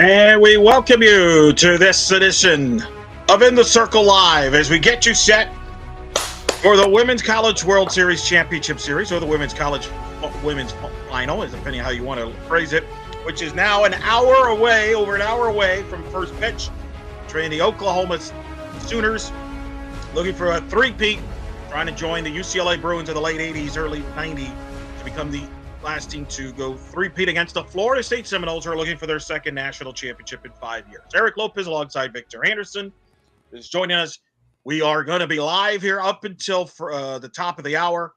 And we welcome you to this edition of In the Circle Live as we get you set for the Women's College World Series Championship Series, or the Women's Final, depending on how you want to phrase it, which is now over an hour away from first pitch. Training the Oklahoma Sooners, looking for a three-peat, trying to join the UCLA Bruins of the late 80s, early 90s to become the last team to go three-peat against the Florida State Seminoles, who are looking for their second national championship in 5 years. Eric Lopez alongside Victor Anderson is joining us. We are going to be live here up until the top of the hour.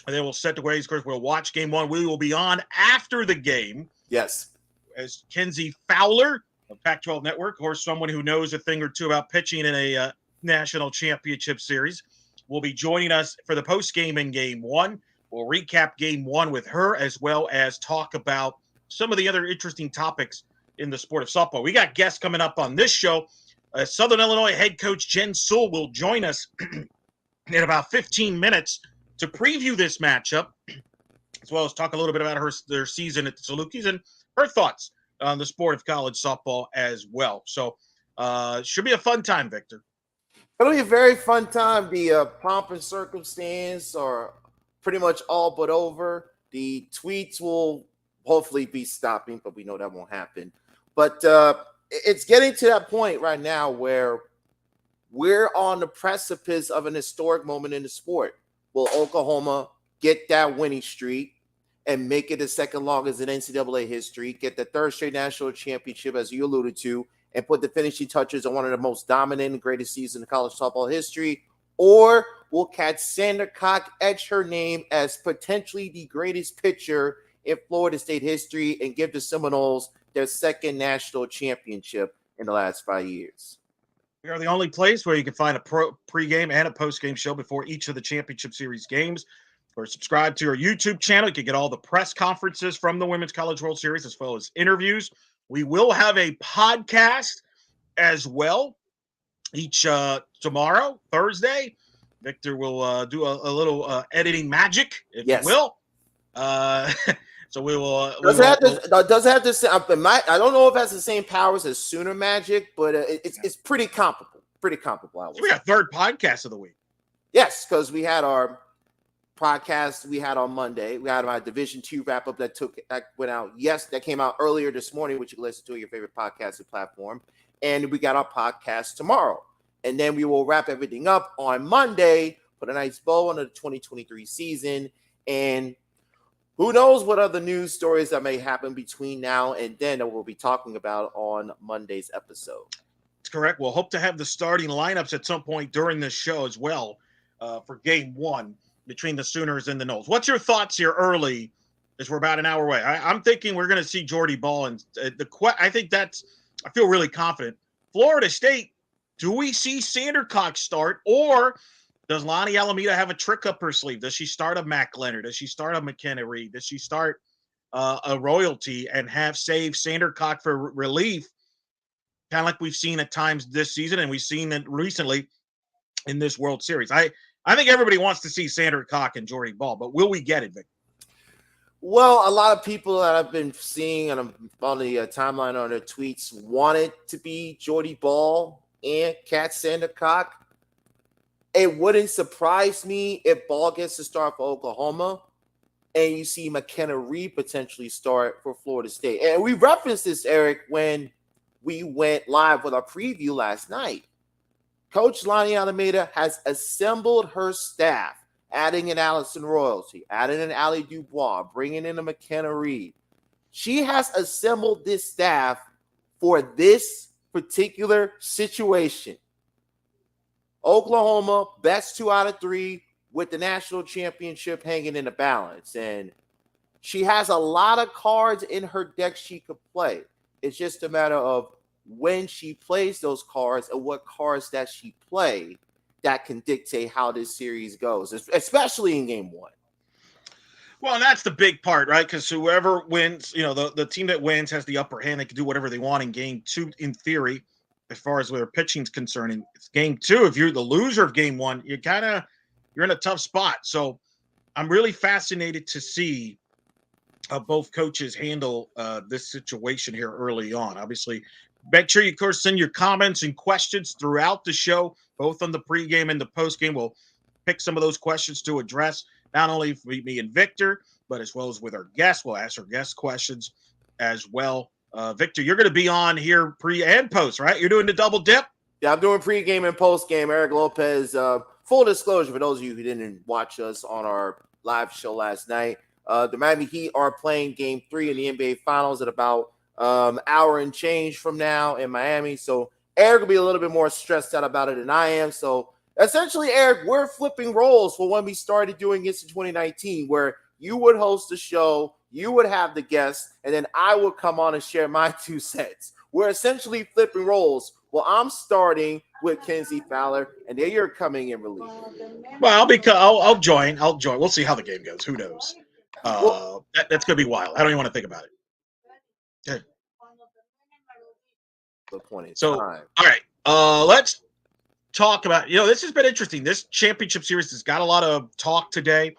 And then we'll set the ways. Of course, we'll watch game one. We will be on after the game. Yes. As Kenzie Fowler of Pac-12 Network, or someone who knows a thing or two about pitching in a national championship series, will be joining us for the post-game in game one. We'll recap game one with her, as well as talk about some of the other interesting topics in the sport of softball. We got guests coming up on this show. Southern Illinois head coach Jen Sewell will join us in about 15 minutes to preview this matchup, as well as talk a little bit about their season at the Salukis and her thoughts on the sport of college softball as well. So should be a fun time, Victor. It'll be a very fun time. The pomp and circumstance are pretty much all but over. The tweets will hopefully be stopping, but we know that won't happen. But it's getting to that point right now where we're on the precipice of an historic moment in the sport. Will Oklahoma get that winning streak and make it the second longest in NCAA history, get the third straight national championship, as you alluded to, and put the finishing touches on one of the most dominant and greatest seasons in college softball history? Or will Kat Sandercock etch her name as potentially the greatest pitcher in Florida State history and give the Seminoles their second national championship in the last 5 years? We are the only place where you can find a pregame and a postgame show before each of the championship series games. Or subscribe to our YouTube channel. You can get all the press conferences from the Women's College World Series, as well as interviews. We will have a podcast as well each tomorrow, Thursday. Victor will do a little editing magic, if you will. So we will. Does it have the same? I don't know if it has the same powers as Sooner Magic, but it's pretty comparable. Pretty comparable. So we got third podcast of the week. Yes, because we had our podcast we had on Monday. We had my Division II wrap up that went out. Yes, that came out earlier this morning, which you can listen to on your favorite podcasting platform. And we got our podcast tomorrow. And then we will wrap everything up on Monday, put a nice bow on the 2023 season. And who knows what other news stories that may happen between now and then that we'll be talking about on Monday's episode. That's correct. We'll hope to have the starting lineups at some point during this show as well for game one between the Sooners and the Noles. What's your thoughts here early, as we're about an hour away? I'm thinking we're going to see Jordy Ball, and I feel really confident. Florida State, do we see Sandercock start, or does Lonnie Alameda have a trick up her sleeve? Does she start a Mac Leonard? Does she start a McKenna Reed? Does she start a Royalty and save Sandercock for relief, kind of like we've seen at times this season, and we've seen it recently in this World Series? I think everybody wants to see Sandercock and Jordy Ball, but will we get it, Vic? Well, a lot of people that I've been seeing on the timeline on their tweets want it to be Jordy Ball and Kat Sandercock. It wouldn't surprise me if Ball gets to start for Oklahoma and you see McKenna Reed potentially start for Florida State. And we referenced this, Eric, when we went live with our preview last night. Coach Lonnie Alameda has assembled her staff, adding an Allison Royalty, adding an Allie Dubois, bringing in a McKenna Reed. She has assembled this staff for this particular situation. Oklahoma, best 2 out of 3 with the national championship hanging in the balance. And she has a lot of cards in her deck she could play. It's just a matter of when she plays those cards and what cards that she play that can dictate how this series goes, especially in game one. Well, and that's the big part, right? Because whoever wins, the team that wins has the upper hand. They can do whatever they want in game two, in theory, as far as their pitching's concerned. In game two, if you're the loser of game one, you're in a tough spot. So I'm really fascinated to see both coaches handle this situation here early on. Obviously, make sure you, of course, send your comments and questions throughout the show, both on the pregame and the postgame. We'll pick some of those questions to address, not only for me and Victor, but as well as with our guests. We'll ask our guest questions as well. Victor, you're going to be on here pre and post, right? You're doing the double dip? Yeah, I'm doing pregame and postgame. Eric Lopez, full disclosure for those of you who didn't watch us on our live show last night, the Miami Heat are playing Game 3 in the NBA Finals at about hour and change from now in Miami. So Eric will be a little bit more stressed out about it than I am. So essentially, Eric, we're flipping roles for when we started doing this in 2019, where you would host the show, you would have the guests, and then I would come on and share my 2 cents. We're essentially flipping roles. Well, I'm starting with Kenzie Fowler, and then you're coming in relief. Well, I'll join. I'll join. We'll see how the game goes. Who knows? That's going to be wild. I don't even want to think about it. Yeah. The point in So, time. all right. Let's talk about, this has been interesting. This championship series has got a lot of talk today.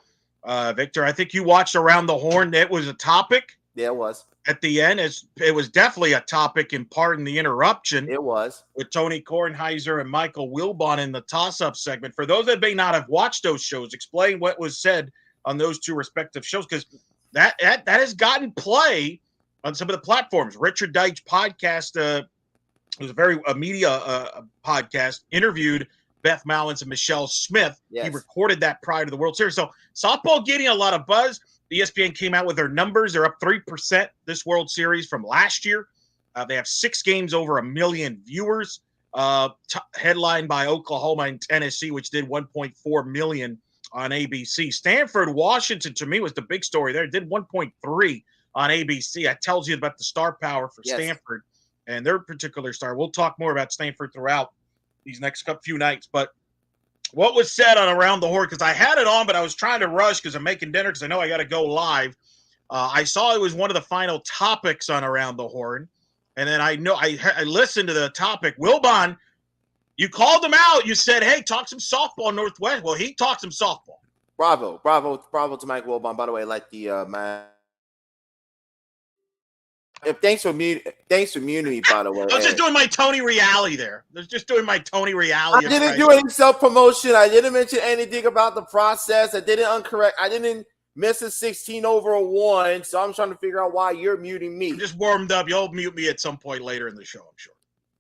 Victor, I think you watched Around the Horn. It was a topic. Yeah, it was. At the end, it was definitely a topic, and pardon the interruption. It was. With Tony Kornheiser and Michael Wilbon in the toss-up segment. For those that may not have watched those shows, explain what was said on those 2 respective shows, because that has gotten play on some of the platforms. Richard Deitch podcast, it was a media podcast, interviewed Beth Mallins and Michelle Smith. Yes. He recorded that prior to the World Series. So softball getting a lot of buzz. The ESPN came out with their numbers. They're up 3% this World Series from last year. They have 6 games over 1 million viewers, headlined by Oklahoma and Tennessee, which did 1.4 million on ABC. Stanford, Washington, to me, was the big story there. It did 1.3 on ABC. That tells you about the star power for Stanford and their particular star. We'll talk more about Stanford throughout these next few nights. But what was said on Around the Horn, because I had it on, but I was trying to rush because I'm making dinner because I know I got to go live. I saw it was one of the final topics on Around the Horn. And then I listened to the topic. Wilbon, you called him out. You said, hey, talk some softball Northwest. Well, he talked some softball. Bravo to Mike Wilbon. By the way, like the man. Thanks for muting me, by the way. I was just doing my Tony Reali there. I was just doing my Tony Reali. I didn't do any self-promotion. I didn't mention anything about the process. I didn't miss a 16 over a 1. So I'm trying to figure out why you're muting me. I'm just warmed up. You'll mute me at some point later in the show, I'm sure.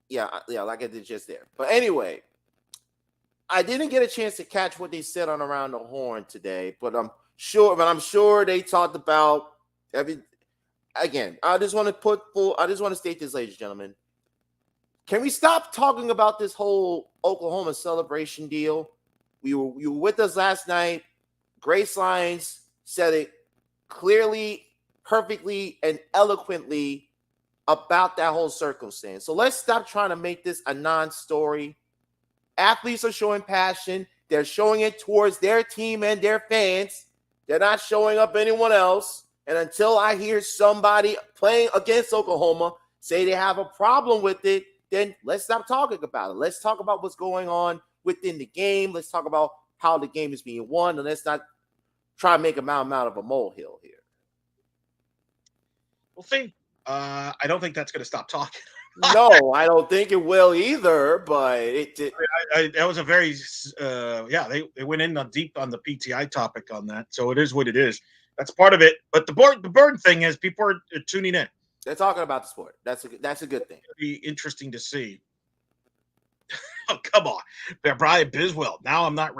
Yeah, like I did just there. But anyway, I didn't get a chance to catch what they said on Around the Horn today, but I'm sure they talked about every. Again, I just want to state this, ladies and gentlemen. Can we stop talking about this whole Oklahoma celebration deal? You were with us last night. Grace Lyons said it clearly, perfectly, and eloquently about that whole circumstance. So let's stop trying to make this a non-story. Athletes are showing passion. They're showing it towards their team and their fans. They're not showing up anyone else. And until I hear somebody playing against Oklahoma say they have a problem with it, then let's stop talking about it. Let's talk about what's going on within the game. Let's talk about how the game is being won. And let's not try to make a mountain out of a molehill here. We'll see. I don't think that's going to stop talking. No, I don't think it will either, but it did. That was a very, they went in deep on the PTI topic on that. So it is what it is. That's part of it. But the bird thing is people are tuning in. They're talking about the sport. That's a good thing. It'll be interesting to see. Oh, come on. Brian Biswell. Now I'm not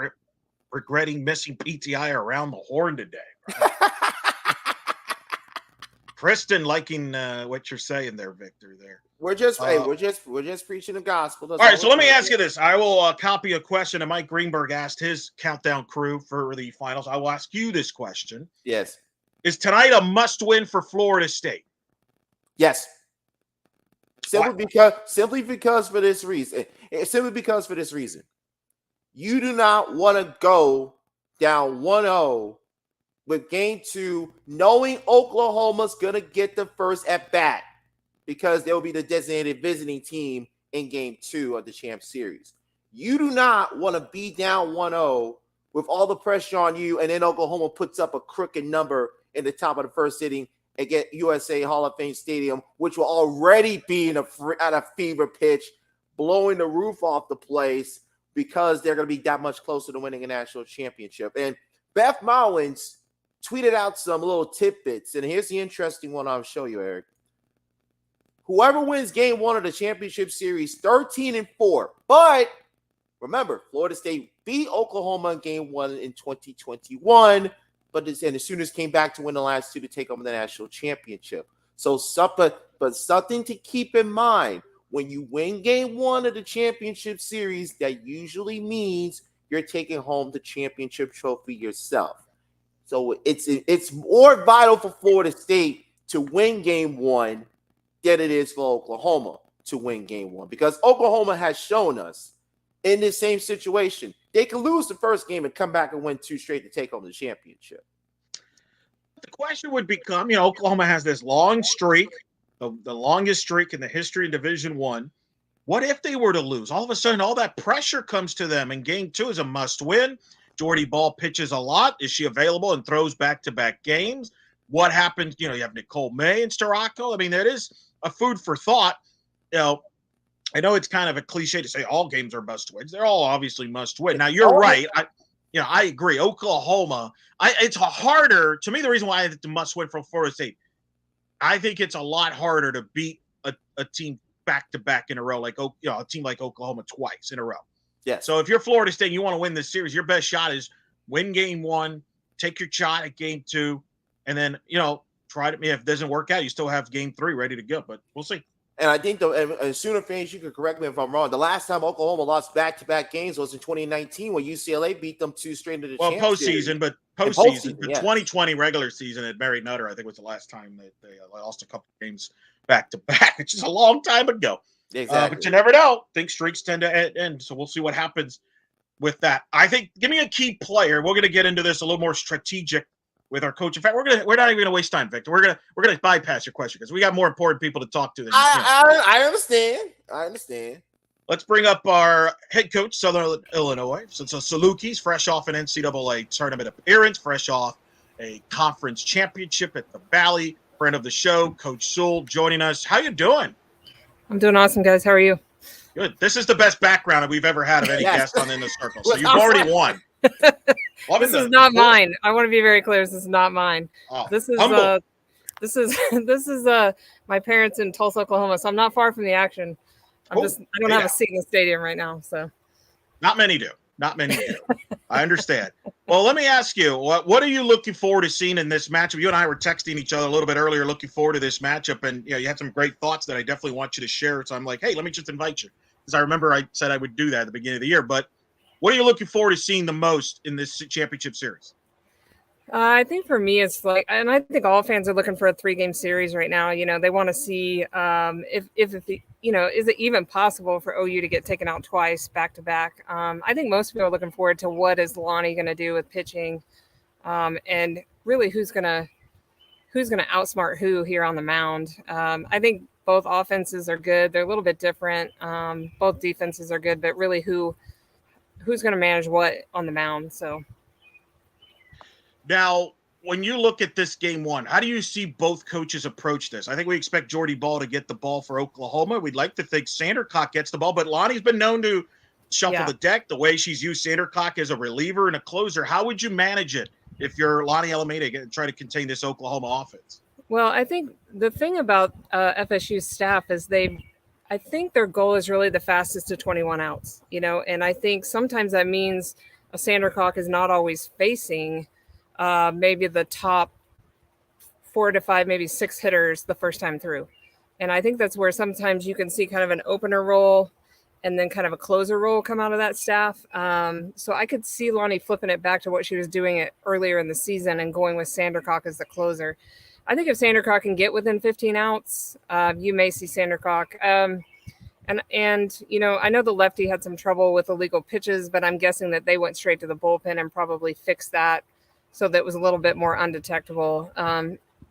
regretting missing PTI Around the Horn today. Right? Kristen liking what you're saying there, Victor, there. We're just preaching the gospel. All right, so let me ask you this. I will copy a question that Mike Greenberg asked his countdown crew for the finals. I will ask you this question. Yes. Is tonight a must-win for Florida State? Yes. Simply because for this reason. You do not want to go down 1-0 with game 2, knowing Oklahoma's going to get the first at bat, because they'll be the designated visiting team in game 2 of the Champ Series. You do not want to be down 1-0 with all the pressure on you, and then Oklahoma puts up a crooked number in the top of the first inning, at USA Hall of Fame Stadium, which will already be at a fever pitch, blowing the roof off the place because they're going to be that much closer to winning a national championship. And Beth Mowins tweeted out some little tidbits, and here's the interesting one I'll show you, Eric. Whoever wins game 1 of the championship series, 13-4. But remember, Florida State beat Oklahoma in game 1 in 2021, but as soon as came back to win the last 2 to take home the national championship. So something to keep in mind. When you win game 1 of the championship series, that usually means you're taking home the championship trophy yourself. So it's more vital for Florida State to win game 1 than it is for Oklahoma to win game 1, because Oklahoma has shown us in this same situation, they can lose the first game and come back and win 2 straight to take home the championship. The question would become, Oklahoma has this long streak, the longest streak in the history of Division I. What if they were to lose? All of a sudden, all that pressure comes to them, and game 2 is a must-win. Jordy Ball pitches a lot. Is she available and throws back-to-back games? What happens? You have Nicole May and Starocco. I mean, that is a food for thought. I know it's kind of a cliche to say all games are must-wins. They're all obviously must-win. Now, you're right. I agree. Oklahoma, it's harder. To me, the reason why it's a must-win for Florida State, I think it's a lot harder to beat a team back-to-back in a row, like a team like Oklahoma twice in a row. Yeah. So if you're Florida State and you want to win this series, your best shot is win game 1, take your shot at game 2, and then, try to, if it doesn't work out, you still have game 3 ready to go, but we'll see. And I think Sooner fans, you can correct me if I'm wrong. The last time Oklahoma lost back-to-back games was in 2019 when UCLA beat them 2 straight into the postseason, but postseason. The 2020 regular season at Mary Nutter, I think, was the last time that they lost a couple games back-to-back, which is a long time ago. Exactly. But you never know. I think streaks tend to end, so we'll see what happens with that. I think, give me a key player. We're going to get into this a little more strategic with our coach. In fact, we're not even going to waste time, Victor. We're gonna bypass your question because we got more important people to talk to than I understand. Let's bring up our head coach, Southern Illinois. So Salukis, fresh off an NCAA tournament appearance, fresh off a conference championship at the Valley. Friend of the show, Coach Sewell, joining us. How you doing? I'm doing awesome, guys. How are you? Good. This is the best background that we've ever had of any guest on In the Circle. So you've already won. This is not mine. I want to be very clear. This is not mine. Oh, this is humble. This is my parents in Tulsa, Oklahoma. So I'm not far from the action. I don't have a seat in the stadium right now. So not many do. I understand. Well, let me ask you, what are you looking forward to seeing in this matchup? You and I were texting each other a little bit earlier, looking forward to this matchup, and you had some great thoughts that I definitely want you to share. So I'm like, hey, let me just invite you, because I remember I said I would do that at the beginning of the year. But what are you looking forward to seeing the most in this championship series? I think for me, it's and I think all fans are looking for a 3-game series right now. They want to see if is it even possible for OU to get taken out twice back to back. I think most people are looking forward to what is Lonnie going to do with pitching, and really who's going to outsmart who here on the mound. I think both offenses are good. They're a little bit different. Both defenses are good, but really who's going to manage what on the mound. So. Now, when you look at this game 1, how do you see both coaches approach this? I think we expect Jordy Ball to get the ball for Oklahoma. We'd like to think Sandercock gets the ball, but Lonnie's been known to shuffle the deck the way she's used Sandercock as a reliever and a closer. How would you manage it if you're Lonnie Alameda and try to contain this Oklahoma offense? Well, I think the thing about FSU's staff is I think their goal is really the fastest to 21 outs, and I think sometimes that means a Sandercock is not always facing maybe the top 4 to 5, maybe 6 hitters the first time through. And I think that's where sometimes you can see kind of an opener role and then kind of a closer role come out of that staff. So I could see Lonnie flipping it back to what she was doing earlier in the season and going with Sandercock as the closer. I think if Sandercock can get within 15 outs, you may see Sandercock. And I know the lefty had some trouble with illegal pitches, but I'm guessing that they went straight to the bullpen and probably fixed that, so that was a little bit more undetectable.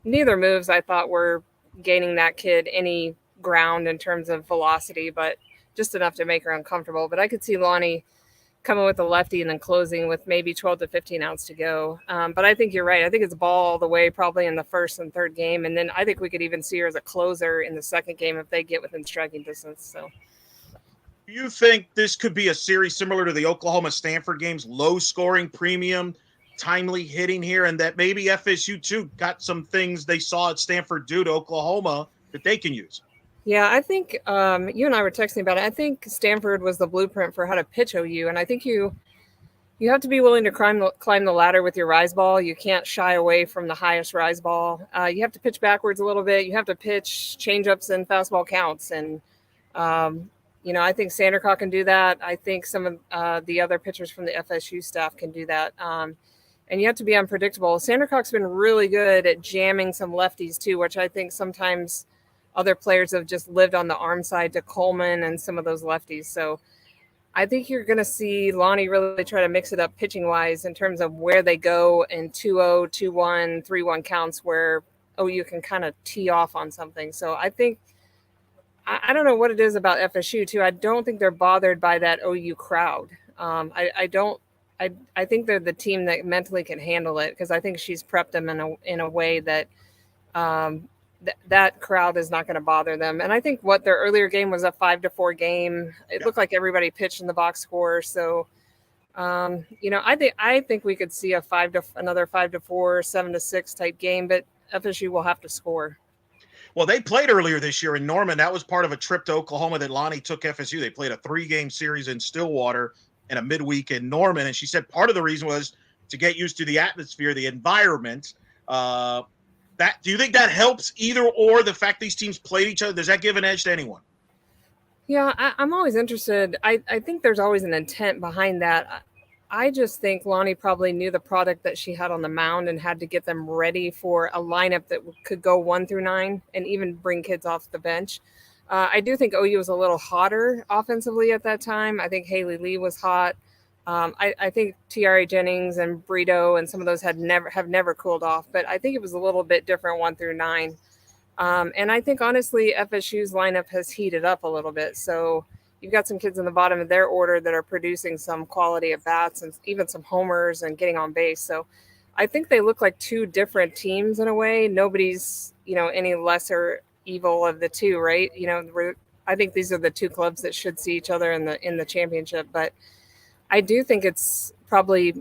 Neither moves I thought were gaining that kid any ground in terms of velocity, but just enough to make her uncomfortable. But I could see Lonnie coming with a lefty and then closing with maybe 12 to 15 outs to go. But I think you're right. I think it's ball all the way probably in the first and third game. And then I think we could even see her as a closer in the second game if they get within striking distance. So Do you think this could be a series similar to the Oklahoma-Stanford games, low scoring, premium, timely hitting here, and that maybe FSU too got some things they saw at Stanford do to Oklahoma that they can use? yeah, I think you and I were texting about it. I think Stanford was the blueprint for how to pitch OU. And I think you have to be willing to climb the ladder with your rise ball. You can't shy away from the highest rise ball. You have to pitch backwards a little bit. You have to pitch changeups and fastball counts. And, I think Sandercock can do that. I think some of the other pitchers from the FSU staff can do that. And you have to be unpredictable. Sandercock's been really good at jamming some lefties too, which I think sometimes other players have just lived on the arm side to Coleman and some of those lefties. So I think you're going to see Lonnie really try to mix it up pitching-wise in terms of where they go in 2-0, 2-1, 3-1 counts where OU can kind of tee off on something. So I think I don't know what it is about FSU, too. I don't think they're bothered by that OU crowd. I think they're the team that mentally can handle it because I think she's prepped them in a way that that crowd is not going to bother them. And I think their earlier game was a 5-4 game. It looked like everybody pitched in the box score. So, I think we could see another 5-4, 7-6 type game, but FSU will have to score. Well, they played earlier this year in Norman. That was part of a trip to Oklahoma that Lonnie took FSU. They played a 3-game series in Stillwater and a midweek in Norman. And she said part of the reason was to get used to the atmosphere, the environment. Do you think that helps either or, the fact these teams played each other? Does that give an edge to anyone? Yeah, I'm always interested. I think there's always an intent behind that. I just think Lonnie probably knew the product that she had on the mound and had to get them ready for a lineup that could go 1 through 9 and even bring kids off the bench. I do think OU was a little hotter offensively at that time. I think Haley Lee was hot. I think Tiare Jennings and Brito and some of those have never cooled off, but I think it was a little bit different 1 through 9. And I think honestly, FSU's lineup has heated up a little bit. So you've got some kids in the bottom of their order that are producing some quality at bats and even some homers and getting on base. So I think they look like two different teams in a way. Nobody's, any lesser evil of the two, right? I think these are the two clubs that should see each other in the championship, but I do think it's probably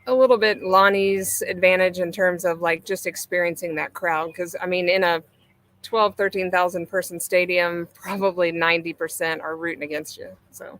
a little bit Lonnie's advantage in terms of like just experiencing that crowd. Because, in a 12, 13,000 person stadium, probably 90% are rooting against you. So,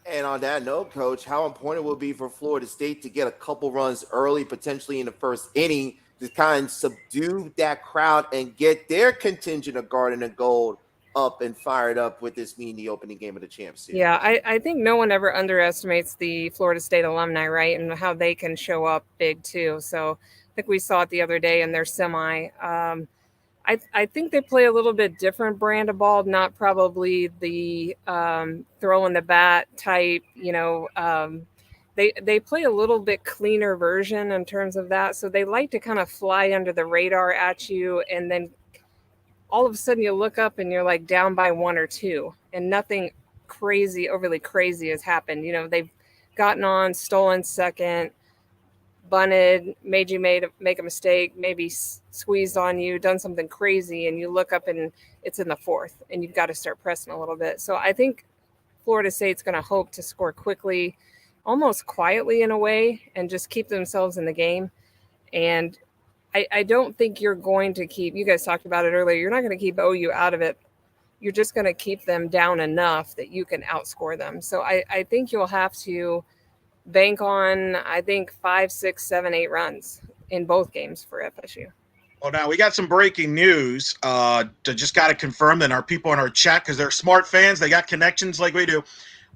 and on that note, Coach, how important it will be for Florida State to get a couple runs early, potentially in the first inning, to kind of subdue that crowd and get their contingent of Garden and Gold up and fired up with this being the opening game of the Champ Series. Yeah, I think no one ever underestimates the Florida State alumni, right, and how they can show up big too. So I think we saw it the other day in their semi. I think they play a little bit different brand of ball, not probably the throwing the bat type. They play a little bit cleaner version in terms of that. So they like to kind of fly under the radar at you, and then all of a sudden you look up and you're like down by 1 or 2 and nothing overly crazy has happened. They've gotten on, stolen second, bunted, made you make a mistake, maybe squeezed on you, done something crazy, and you look up and it's in the 4th and you've got to start pressing a little bit. So I think Florida State's going to hope to score quickly, almost quietly in a way, and just keep themselves in the game. And I don't think you're going to keep, you guys talked about it earlier, you're not going to keep OU out of it. You're just going to keep them down enough that you can outscore them. So I think you'll have to bank on, 5, 6, 7, 8 runs in both games for FSU. Well, now we got some breaking news. Just got to confirm that our people in our chat, because they're smart fans, they got connections like we do.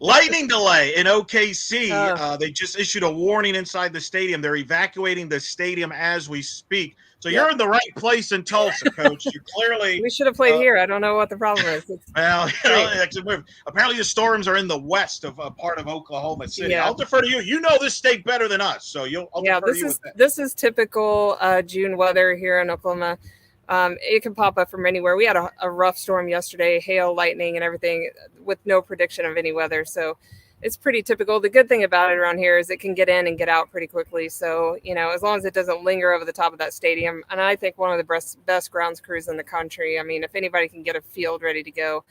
Lightning delay in OKC. They just issued a warning inside the stadium. They're evacuating the stadium as we speak. So you're in the right place in Tulsa, Coach. You clearly. We should have played here. I don't know what the problem is. Apparently the storms are in the west of part of Oklahoma City. Yeah. I'll defer to you. You know this state better than us, so I'll defer to you with that. This is typical June weather here in Oklahoma. It can pop up from anywhere. We had a rough storm yesterday, hail, lightning, and everything with no prediction of any weather. So it's pretty typical. The good thing about it around here is it can get in and get out pretty quickly. So, as long as it doesn't linger over the top of that stadium, and I think one of the best grounds crews in the country. I mean, if anybody can get a field ready to go,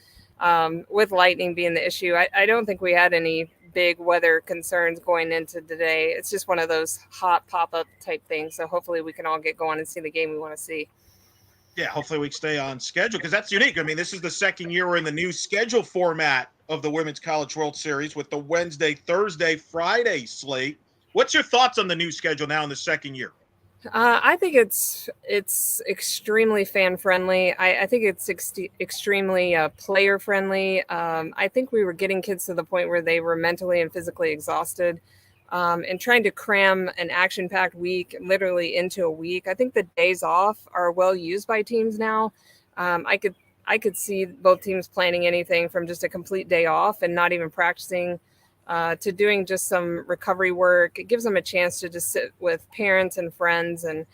with lightning being the issue, I don't think we had any big weather concerns going into today. It's just one of those hot pop-up type things. So hopefully we can all get going and see the game we want to see. Yeah, hopefully we can stay on schedule because that's unique. I mean, this is the second year we're in the new schedule format of the Women's College World Series with the Wednesday, Thursday, Friday slate. What's your thoughts on the new schedule now in the second year? I think it's extremely fan friendly. I think it's extremely player friendly. I think we were getting kids to the point where they were mentally and physically exhausted, and trying to cram an action packed week literally into a week. I think the days off are well used by teams now. I could see both teams planning anything from just a complete day off and not even practicing, to doing just some recovery work. It gives them a chance to just sit with parents and friends and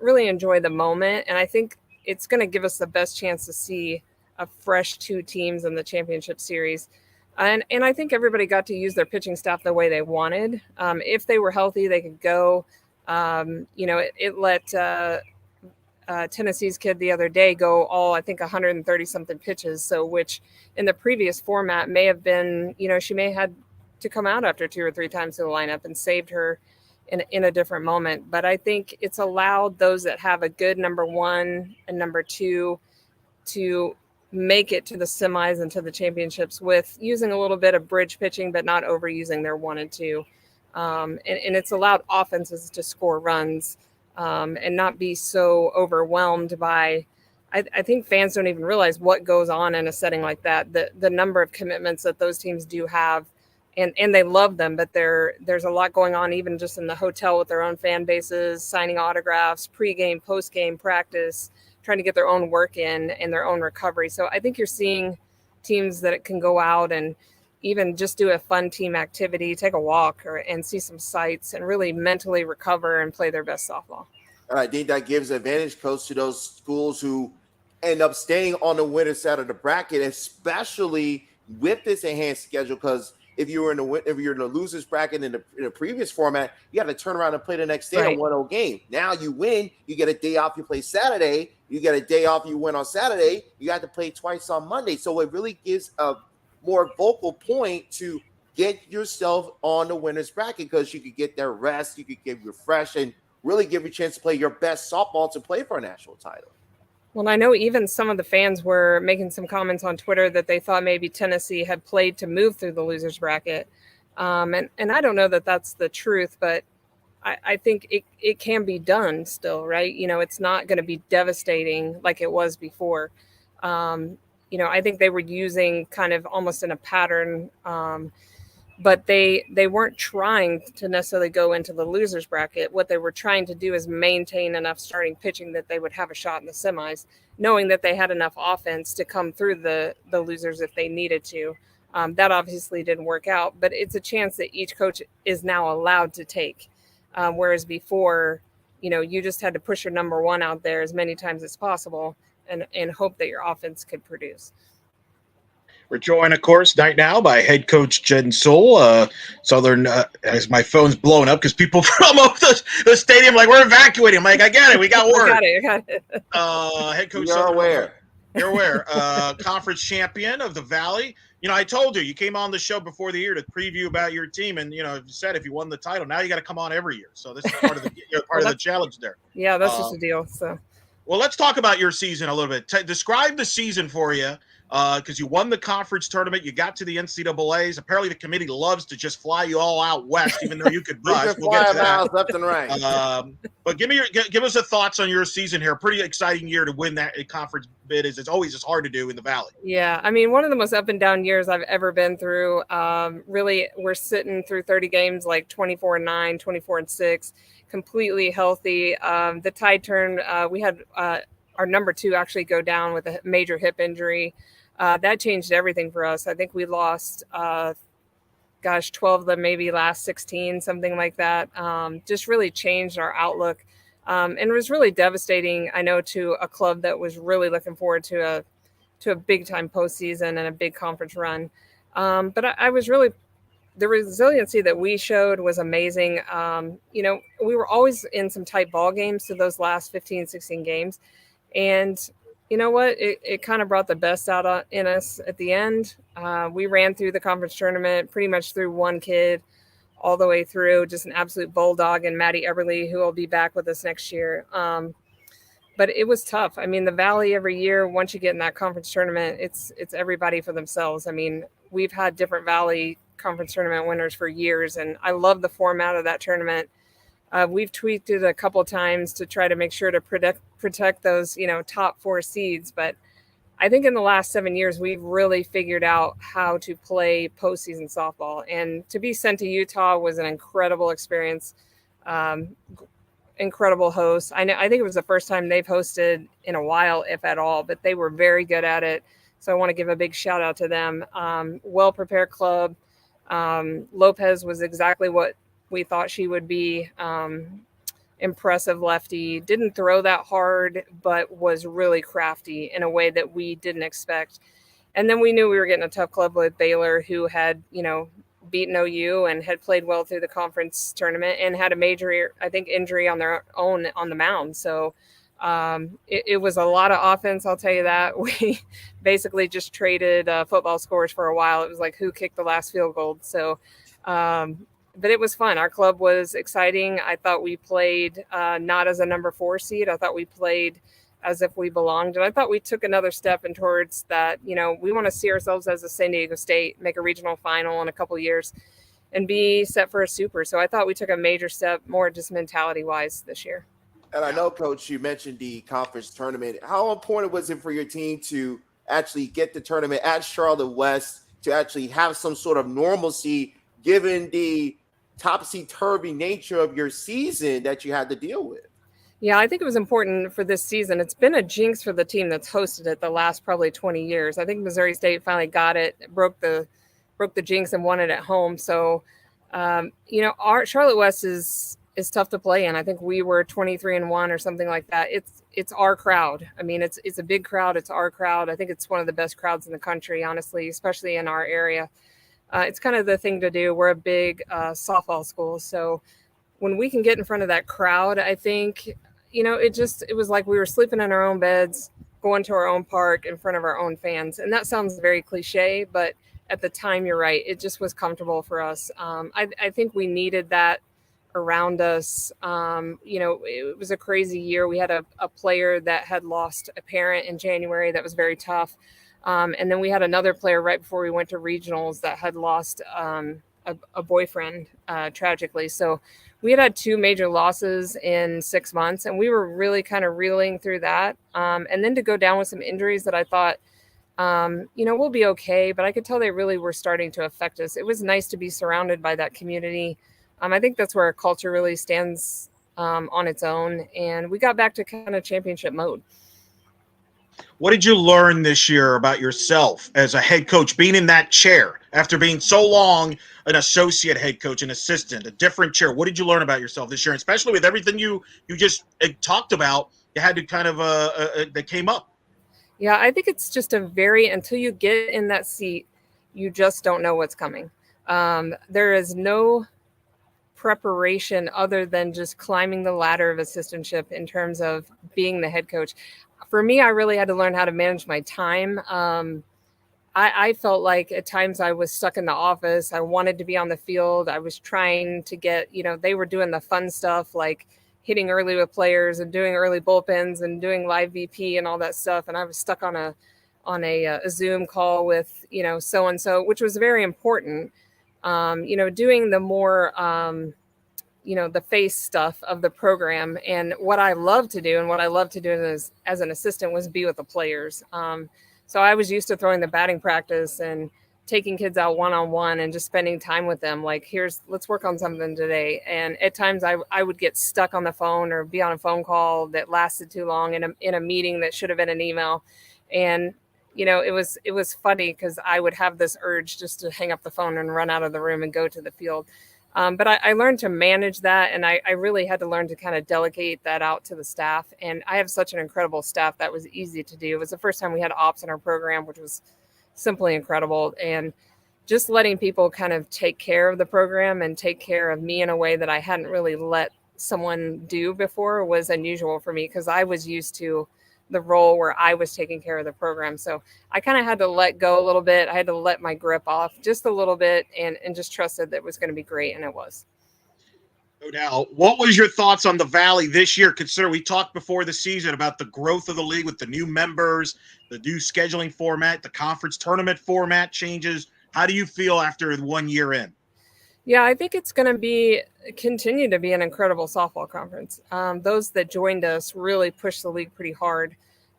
really enjoy the moment. And I think it's going to give us the best chance to see a fresh 2 teams in the championship series. And I think everybody got to use their pitching staff the way they wanted. If they were healthy, they could go. It let Tennessee's kid the other day go all, I think, 130 something pitches. So, which in the previous format may have been, she may have had to come out after 2 or 3 times to the lineup and saved her in a different moment. But I think it's allowed those that have a good number 1 and number 2 to make it to the semis and to the championships with using a little bit of bridge pitching, but not overusing their 1 and 2. And it's allowed offenses to score runs, and not be so overwhelmed by, I think fans don't even realize what goes on in a setting like that. The number of commitments that those teams do have, and they love them, but there's a lot going on even just in the hotel with their own fan bases, signing autographs, pregame, postgame practice, trying to get their own work in and their own recovery. So I think you're seeing teams that can go out and even just do a fun team activity, take a walk and see some sights and really mentally recover and play their best softball. I think that gives advantage, Coach, to those schools who end up staying on the winner side of the bracket, especially with this enhanced schedule. Because if you're in the losers bracket in the previous format, you have to turn around and play the next day, right, on 1-0 game. Now you win, you get a day off, you play Saturday, you get a day off, you win on Saturday, you have to play twice on Monday. So it really gives a more vocal point to get yourself on the winner's bracket because you could get their rest, you could get refreshed, and really give you a chance to play your best softball to play for a national title. Well, I know even some of the fans were making some comments on Twitter that they thought maybe Tennessee had played to move through the losers bracket. And I don't know that that's the truth, but I think it can be done still, right? It's not going to be devastating like it was before. I think they were using kind of almost in a pattern, but they weren't trying to necessarily go into the losers bracket. What they were trying to do is maintain enough starting pitching that they would have a shot in the semis, knowing that they had enough offense to come through the losers if they needed to. That obviously didn't work out, but it's a chance that each coach is now allowed to take. Whereas before, you just had to push your number 1 out there as many times as possible and hope that your offense could produce. We're joined, of course, right now by head coach Jen Sewell. Southern, as my phone's blowing up because people from the stadium we're evacuating. I'm like, I get it. We got word. I got it. Head coach. You're aware. You're aware. Conference champion of the Valley. I told you came on the show before the year to preview about your team, and you said if you won the title, now you got to come on every year. So this is part of the of the challenge there. Yeah, that's just a deal. So. Well, let's talk about your season a little bit. Describe the season for you. Because you won the conference tournament, you got to the NCAAs. Apparently, the committee loves to just fly you all out west, even though you could bus. We'll get to that. Left and right. But give us your thoughts on your season here. Pretty exciting year to win that conference bid. It's always hard to do in the Valley. Yeah, I mean, one of the most up and down years I've ever been through. Really, we're sitting through 30 games 24-9, 24-6, completely healthy. The tide turned. We had our number 2 actually go down with a major hip injury. That changed everything for us. I think we lost, 12 of them, maybe last 16, something like that. Just really changed our outlook. And it was really devastating, I know, to a club that was really looking forward to a big time postseason and a big conference run. But I was really the resiliency that we showed was amazing. You know, we were always in some tight ball games to those last 15, 16 games. And you know what? It kind of brought the best out in us at the end. We ran through the conference tournament pretty much through one kid all the way through, just an absolute bulldog, and Maddie Eberly, who will be back with us next year. But it was tough. I mean, the Valley every year, once you get in that conference tournament, it's everybody for themselves. I mean, we've had different Valley conference tournament winners for years, and I love the format of that tournament. We've tweaked it a couple of times to try to make sure to protect those, you know, top 4 seeds. But I think in the last 7 years, we've really figured out how to play postseason softball. And to be sent to Utah was an incredible experience. Incredible hosts. I think it was the first time they've hosted in a while, if at all, but they were very good at it. So I want to give a big shout out to them. Well-prepared club. Lopez was exactly what we thought she would be. Impressive lefty. Didn't throw that hard, but was really crafty in a way that we didn't expect. And then we knew we were getting a tough club with Baylor, who had, you know, beaten OU and had played well through the conference tournament and had a major, I think, injury on their own on the mound. So it was a lot of offense, I'll tell you that. We basically just traded football scores for a while. It was like who kicked the last field goal. So, but it was fun. Our club was exciting. I thought we played not as a number 4 seed. I thought we played as if we belonged. And I thought we took another step in towards that. You know, we want to see ourselves as a San Diego State, make a regional final in a couple of years, and be set for a super. So I thought we took a major step more just mentality wise this year. And I know, Coach, you mentioned the conference tournament. How important was it for your team to actually get the tournament at Charlotte West, to actually have some sort of normalcy given the topsy-turvy nature of your season that you had to deal with? Yeah, I think it was important for this season. It's been a jinx for the team that's hosted it the last probably 20 years. I think Missouri State finally got it, broke the jinx and won it at home. So, you know, our Charlotte West is tough to play in. I think we were 23-1 or something like that. It's our crowd. I mean, it's a big crowd. It's our crowd. I think it's one of the best crowds in the country, honestly, especially in our area. It's kind of the thing to do. We're a big softball school. So when we can get in front of that crowd, I think, you know, it was like we were sleeping in our own beds, going to our own park in front of our own fans. And that sounds very cliche, but at the time, you're right. It just was comfortable for us. I think we needed that around us. You know, it was a crazy year. We had a player that had lost a parent in January. That was very tough. And then we had another player right before we went to regionals that had lost a boyfriend tragically. So we had 2 major losses in 6 months, and we were really kind of reeling through that. And then to go down with some injuries that I thought, you know, we'll be okay, but I could tell they really were starting to affect us. It was nice to be surrounded by that community. I think that's where our culture really stands on its own. And we got back to kind of championship mode. What did you learn this year about yourself as a head coach, being in that chair after being so long an associate head coach, an assistant, a different chair? What did you learn about yourself this year, and especially with everything you just talked about? You had to kind of that came up. Yeah, I think it's just until you get in that seat, you just don't know what's coming. There is no preparation other than just climbing the ladder of assistantship in terms of being the head coach. For me, I really had to learn how to manage my time. I felt like at times I was stuck in the office. I wanted to be on the field. I was trying to get, you know, they were doing the fun stuff like hitting early with players and doing early bullpens and doing live VP and all that stuff. And I was stuck on a Zoom call with, you know, so-and-so, which was very important. You know, doing the more, you know, the face stuff of the program. And what I love to do as an assistant was be with the players. So I was used to throwing the batting practice and taking kids out one-on-one and just spending time with them. Like, let's work on something today. And at times I would get stuck on the phone or be on a phone call that lasted too long in a meeting that should have been an email. And, you know, it was funny because I would have this urge just to hang up the phone and run out of the room and go to the field. But I learned to manage that, and I really had to learn to kind of delegate that out to the staff. And I have such an incredible staff that was easy to do. It was the first time we had ops in our program, which was simply incredible. And just letting people kind of take care of the program and take care of me in a way that I hadn't really let someone do before was unusual for me, because I was used to the role where I was taking care of the program. So I kind of had to let go a little bit. I had to let my grip off just a little bit and just trusted that it was going to be great. And it was. No doubt. What was your thoughts on the Valley this year? Consider we talked before the season about the growth of the league with the new members, the new scheduling format, the conference tournament format changes. How do you feel after 1 year in? Yeah, I think it's going to continue to be an incredible softball conference. Those that joined us really pushed the league pretty hard.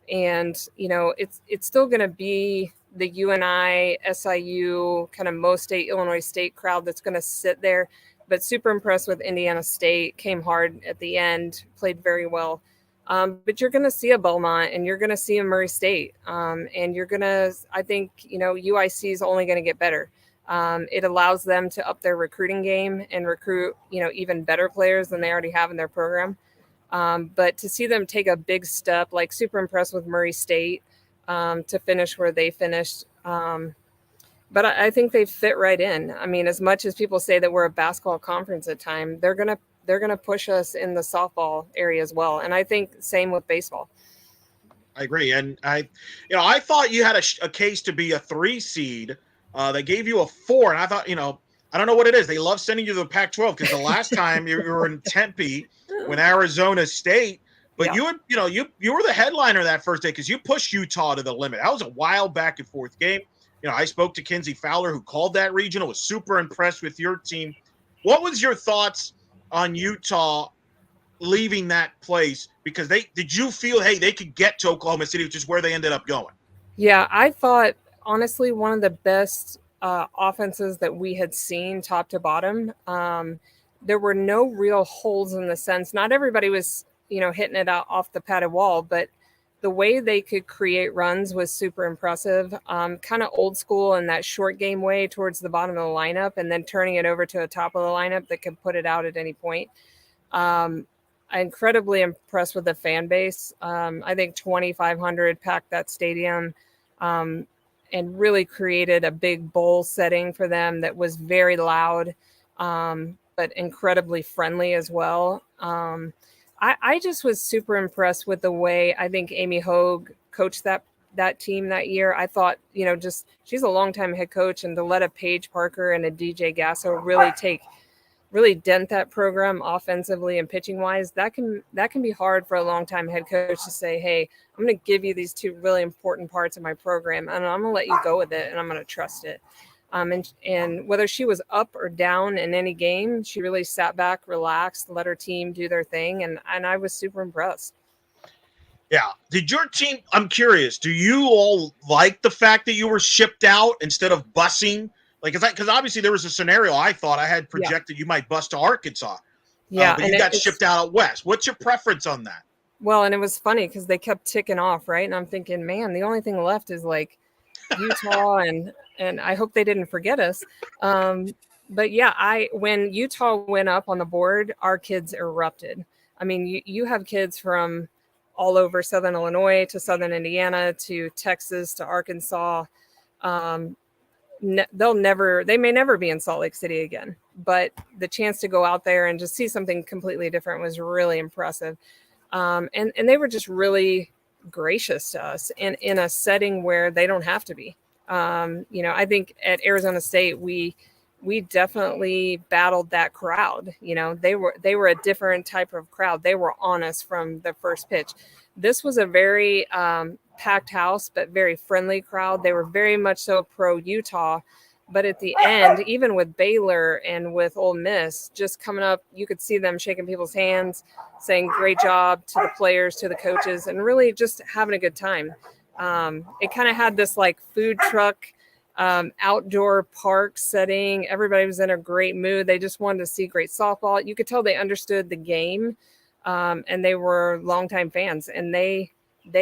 And, it's still going to be the UNI, SIU, kind of Mo State, Illinois State crowd that's going to sit there. But super impressed with Indiana State, came hard at the end, played very well. But you're going to see a Belmont, and you're going to see a Murray State. And you're going to, I think, UIC is only going to get better. It allows them to up their recruiting game and recruit, even better players than they already have in their program. But to see them take a big step, like super impressed with Murray State to finish where they finished. But I think they fit right in. I mean, as much as people say that we're a basketball conference at time, they're gonna push us in the softball area as well. And I think same with baseball. I agree, and I thought you had a case to be a 3 seed. They gave you a 4, and I thought, I don't know what it is. They love sending you to the Pac-12 because the last time you were in Tempe when Arizona State. But you were the headliner that first day because you pushed Utah to the limit. That was a wild back and forth game. I spoke to Kinsey Fowler, who called that regional, was super impressed with your team. What was your thoughts on Utah leaving that place? Because did you feel, hey, they could get to Oklahoma City, which is where they ended up going? Yeah, I thought, honestly, one of the best offenses that we had seen top to bottom. There were no real holes in the sense. Not everybody was, hitting it out off the padded wall, but the way they could create runs was super impressive. Kind of old school in that short game way towards the bottom of the lineup, and then turning it over to the top of the lineup that could put it out at any point. I'm incredibly impressed with the fan base. I think 2,500 packed that stadium and really created a big bowl setting for them that was very loud, but incredibly friendly as well. I just was super impressed with the way I think Amy Hogue coached that team that year. I thought, she's a longtime head coach, and to let a Paige Parker and a DJ Gasso really dent that program offensively and pitching wise, that can be hard for a longtime head coach to say, hey, I'm going to give you these 2 really important parts of my program, and I'm going to let you go with it, and I'm going to trust it. And whether she was up or down in any game, she really sat back, relaxed, let her team do their thing. And I was super impressed. Yeah. Did your team, I'm curious, do you all like the fact that you were shipped out instead of busing? Like, because obviously there was a scenario I thought I had projected you might bus to Arkansas. Yeah. But you got shipped out at West. What's your preference on that? Well, and it was funny because they kept ticking off, right? And I'm thinking, man, the only thing left is like Utah and I hope they didn't forget us. But yeah, when Utah went up on the board, our kids erupted. I mean, you have kids from all over Southern Illinois to Southern Indiana to Texas to Arkansas. They may never be in Salt Lake City again, but the chance to go out there and just see something completely different was really impressive. And they were just really gracious to us in a setting where they don't have to be. I think at Arizona State, we definitely battled that crowd. They were a different type of crowd. They were on us from the first pitch. This was a very packed house, but very friendly crowd. They were very much so pro Utah. But at the end, even with Baylor and with Ole Miss, just coming up, you could see them shaking people's hands, saying great job to the players, to the coaches, and really just having a good time. It kind of had this like food truck, outdoor park setting. Everybody was in a great mood. They just wanted to see great softball. You could tell they understood the game, and they were longtime fans, and they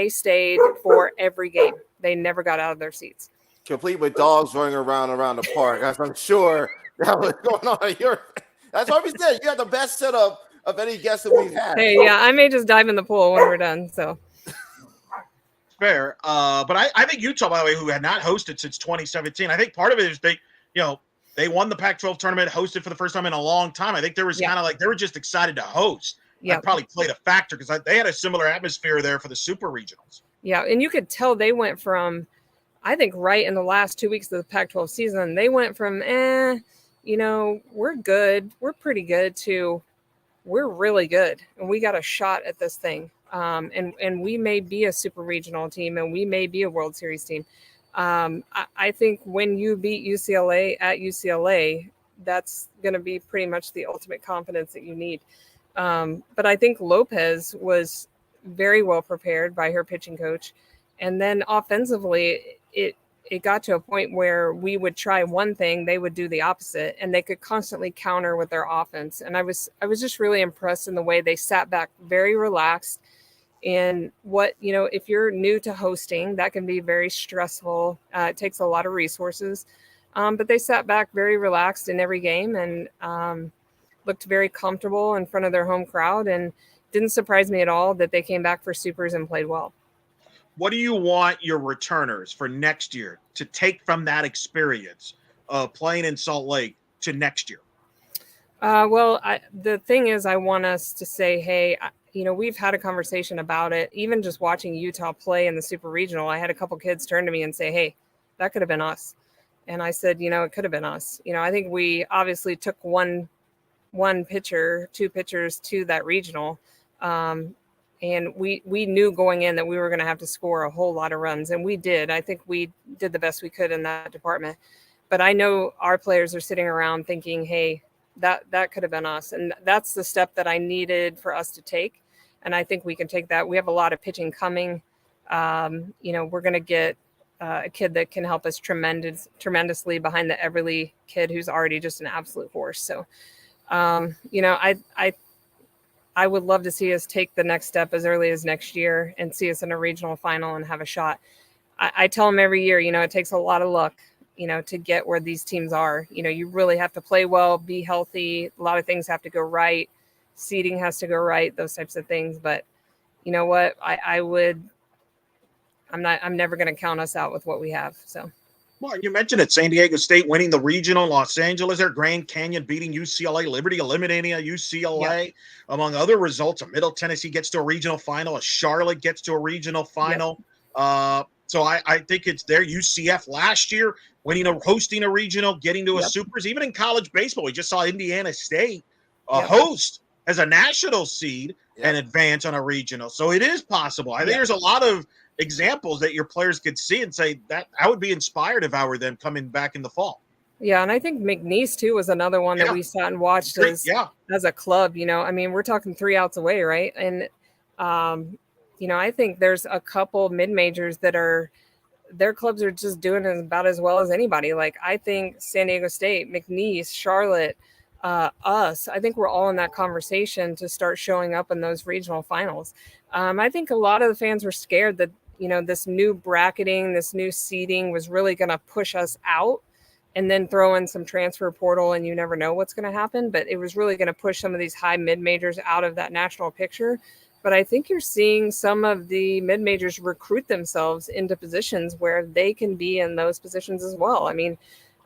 stayed for every game. They never got out of their seats. Complete with dogs running around the park. I'm sure that was going on at your. That's what we said. You had the best setup of any guest that we've had. Hey, yeah, I may just dive in the pool when we're done. So fair, but I think Utah, by the way, who had not hosted since 2017, I think part of it is they they won the Pac-12 tournament, hosted for the first time in a long time. I think there was kind of like they were just excited to host. That probably played a factor because they had a similar atmosphere there for the super regionals. Yeah, and you could tell they went from, I think, right in the last 2 weeks of the Pac-12 season, they went from, we're good, we're pretty good, to we're really good, and we got a shot at this thing. And we may be a super regional team, and we may be a World Series team. I think when you beat UCLA at UCLA, that's going to be pretty much the ultimate confidence that you need. But I think Lopez was very well prepared by her pitching coach. And then offensively, it got to a point where we would try one thing, they would do the opposite, and they could constantly counter with their offense. And I was just really impressed in the way they sat back very relaxed. And if you're new to hosting, that can be very stressful. It takes a lot of resources. But they sat back very relaxed in every game and looked very comfortable in front of their home crowd. And didn't surprise me at all that they came back for supers and played well. What do you want your returners for next year to take from that experience of playing in Salt Lake to next year? The thing is, I want us to say, hey, we've had a conversation about it. Even just watching Utah play in the Super Regional, I had a couple kids turn to me and say, hey, that could have been us. And I said, it could have been us. I think we obviously took two pitchers to that regional. And we knew going in that we were going to have to score a whole lot of runs. And we did. I think we did the best we could in that department. But I know our players are sitting around thinking, hey, that could have been us. And that's the step that I needed for us to take. And I think we can take that. We have a lot of pitching coming. We're going to get a kid that can help us tremendously behind the Everly kid, who's already just an absolute force. So, I would love to see us take the next step as early as next year and see us in a regional final and have a shot. I tell them every year, it takes a lot of luck, to get where these teams are. You really have to play well, be healthy. A lot of things have to go right. Seeding has to go right, those types of things. But you know what? I'm never going to count us out with what we have. So. Well, you mentioned it. San Diego State winning the regional, Los Angeles, there, Grand Canyon beating UCLA, Liberty eliminating a UCLA, among other results. A Middle Tennessee gets to a regional final, a Charlotte gets to a regional final. So I think it's there. UCF last year hosting a regional, getting to a supers. Even in college baseball, we just saw Indiana State host as a national seed and advance on a regional. So it is possible. I think there's a lot of examples that your players could see and say that I would be inspired if I were them coming back in the fall. Yeah, and I think McNeese too was another one that we sat and watched as a club. We're talking 3 outs away, right? And I think there's a couple mid-majors that their clubs are just doing about as well as anybody. Like I think San Diego State, McNeese, Charlotte, us. I think we're all in that conversation to start showing up in those regional finals. I think a lot of the fans were scared that this new bracketing, this new seeding was really going to push us out and then throw in some transfer portal, and you never know what's going to happen. But it was really going to push some of these high mid-majors out of that national picture. But I think you're seeing some of the mid-majors recruit themselves into positions where they can be in those positions as well.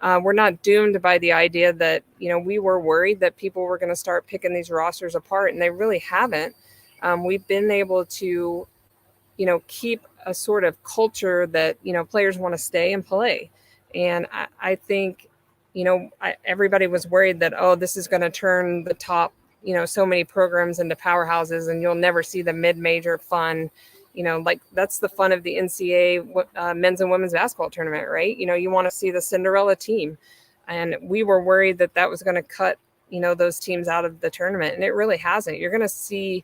We're not doomed by the idea that, we were worried that people were going to start picking these rosters apart, and they really haven't. We've been able to, keep a sort of culture that, players want to stay and play. And I think, everybody was worried that, this is going to turn the top, so many programs into powerhouses and you'll never see the mid-major fun. That's the fun of the NCAA men's and women's basketball tournament, right? You want to see the Cinderella team. And we were worried that was going to cut, those teams out of the tournament. And it really hasn't. You're going to see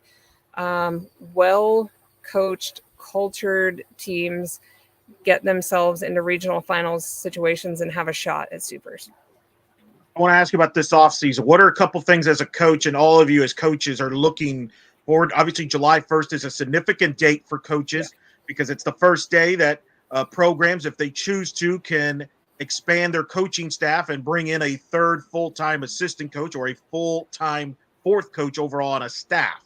well-coached, cultured teams get themselves into regional finals situations and have a shot at supers. I want to ask you about this offseason. What are a couple things as a coach and all of you as coaches are looking forward? Obviously, July 1st is a significant date for coaches because it's the first day that programs, if they choose to, can expand their coaching staff and bring in a third full-time assistant coach or a full-time fourth coach overall on a staff.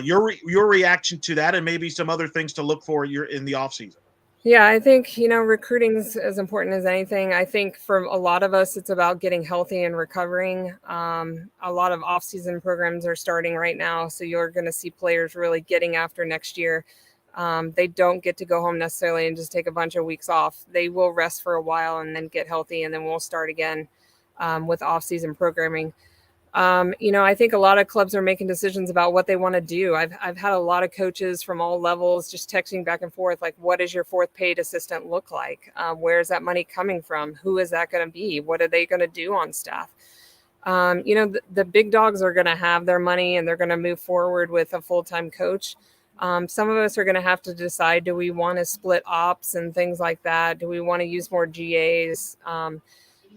Your reaction to that and maybe some other things to look for in the offseason. Yeah, I think, recruiting is as important as anything. I think for a lot of us, it's about getting healthy and recovering. A lot of off-season programs are starting right now, so you're going to see players really getting after next year. They don't get to go home necessarily and just take a bunch of weeks off. They will rest for a while and then get healthy, and then we'll start again with off-season programming. I think a lot of clubs are making decisions about what they want to do. I've had a lot of coaches from all levels just texting back and forth, like, what does your fourth paid assistant look like? Where is that money coming from? Who is that going to be? What are they going to do on staff? The big dogs are going to have their money and they're going to move forward with a full-time coach. Some of us are going to have to decide, do we want to split ops and things like that? Do we want to use more GAs?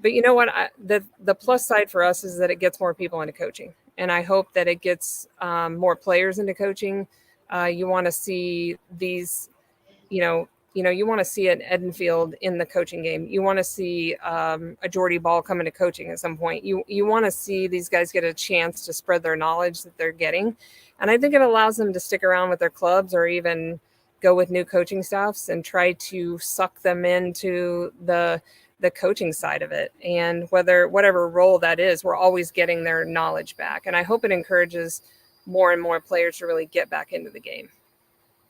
But you know what? The plus side for us is that it gets more people into coaching, and I hope that it gets more players into coaching. You want to see these, you want to see an Edenfield in the coaching game. You want to see a Jordy Ball come into coaching at some point. You want to see these guys get a chance to spread their knowledge that they're getting, and I think it allows them to stick around with their clubs or even go with new coaching staffs and try to suck them into the coaching side of it. And whatever role that is, we're always getting their knowledge back. And I hope it encourages more and more players to really get back into the game.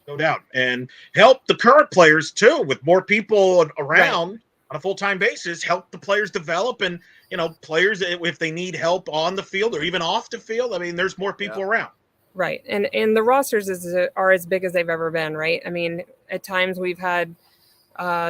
No doubt. And help the current players too, with more people around on a full-time basis, help the players develop. And, players, if they need help on the field or even off the field, I mean, there's more people around. Right. And the rosters are as big as they've ever been, right? I mean, at times we've had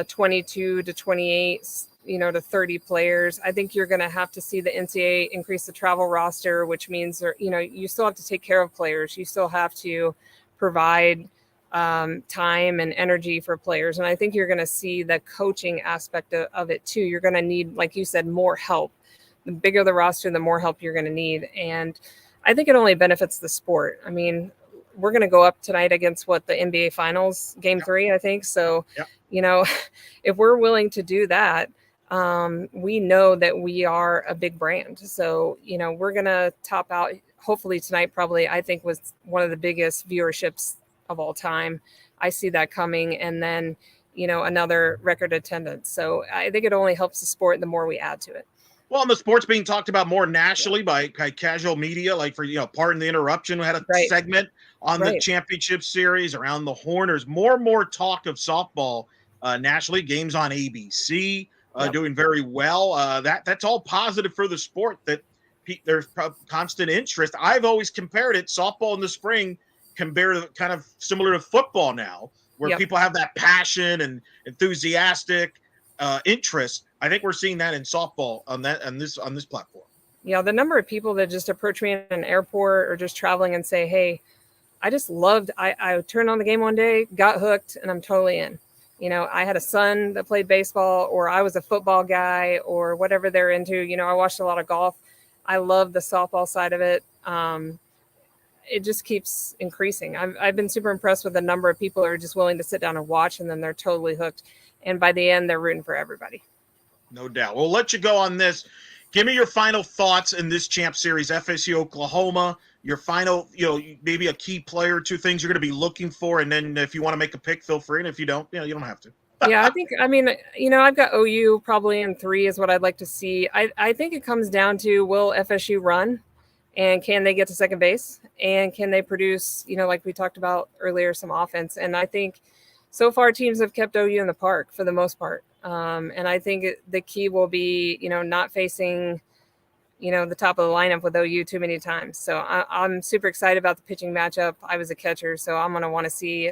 22 to 28, to 30 players. I think you're going to have to see the NCAA increase the travel roster, which means, you still have to take care of players. You still have to provide time and energy for players. And I think you're going to see the coaching aspect of it too. You're going to need, like you said, more help. The bigger the roster, the more help you're going to need. And I think it only benefits the sport. I mean, we're going to go up tonight against the NBA Finals, Game 3, I think. So, if we're willing to do that, we know that we are a big brand. So, we're going to top out, hopefully tonight, probably, I think, was one of the biggest viewerships of all time. I see that coming. And then, another record attendance. So I think it only helps the sport the more we add to it. Well, and the sport's being talked about more nationally by casual media, like for, pardon the interruption, we had a segment on the championship series around the horn. There's more and more talk of softball nationally, games on ABC doing very well. That's all positive for the sport, that there's constant interest. I've always compared it, softball in the spring compared to kind of similar to football now, where people have that passion and enthusiastic interest. I think we're seeing that in softball on this platform. Yeah, the number of people that just approach me in an airport or just traveling and say, "Hey, I just loved. I turned on the game one day, got hooked, and I'm totally in." I had a son that played baseball, or I was a football guy, or whatever they're into. I watched a lot of golf. I love the softball side of it. It just keeps increasing. I've been super impressed with the number of people who are just willing to sit down and watch, and then they're totally hooked. And by the end, they're rooting for everybody. No doubt. We'll let you go on this. Give me your final thoughts in this Champ Series, FSU Oklahoma. Your final, maybe a key player, 2 things you're going to be looking for, and then if you want to make a pick, feel free. And if you don't, you don't have to. Yeah, I've got OU probably in 3 is what I'd like to see. I think it comes down to, will FSU run, and can they get to second base, and can they produce, like we talked about earlier, some offense. And I think so far teams have kept OU in the park for the most part. And I think the key will be, not facing, the top of the lineup with OU too many times. So I'm super excited about the pitching matchup. I was a catcher, so I'm going to want to see,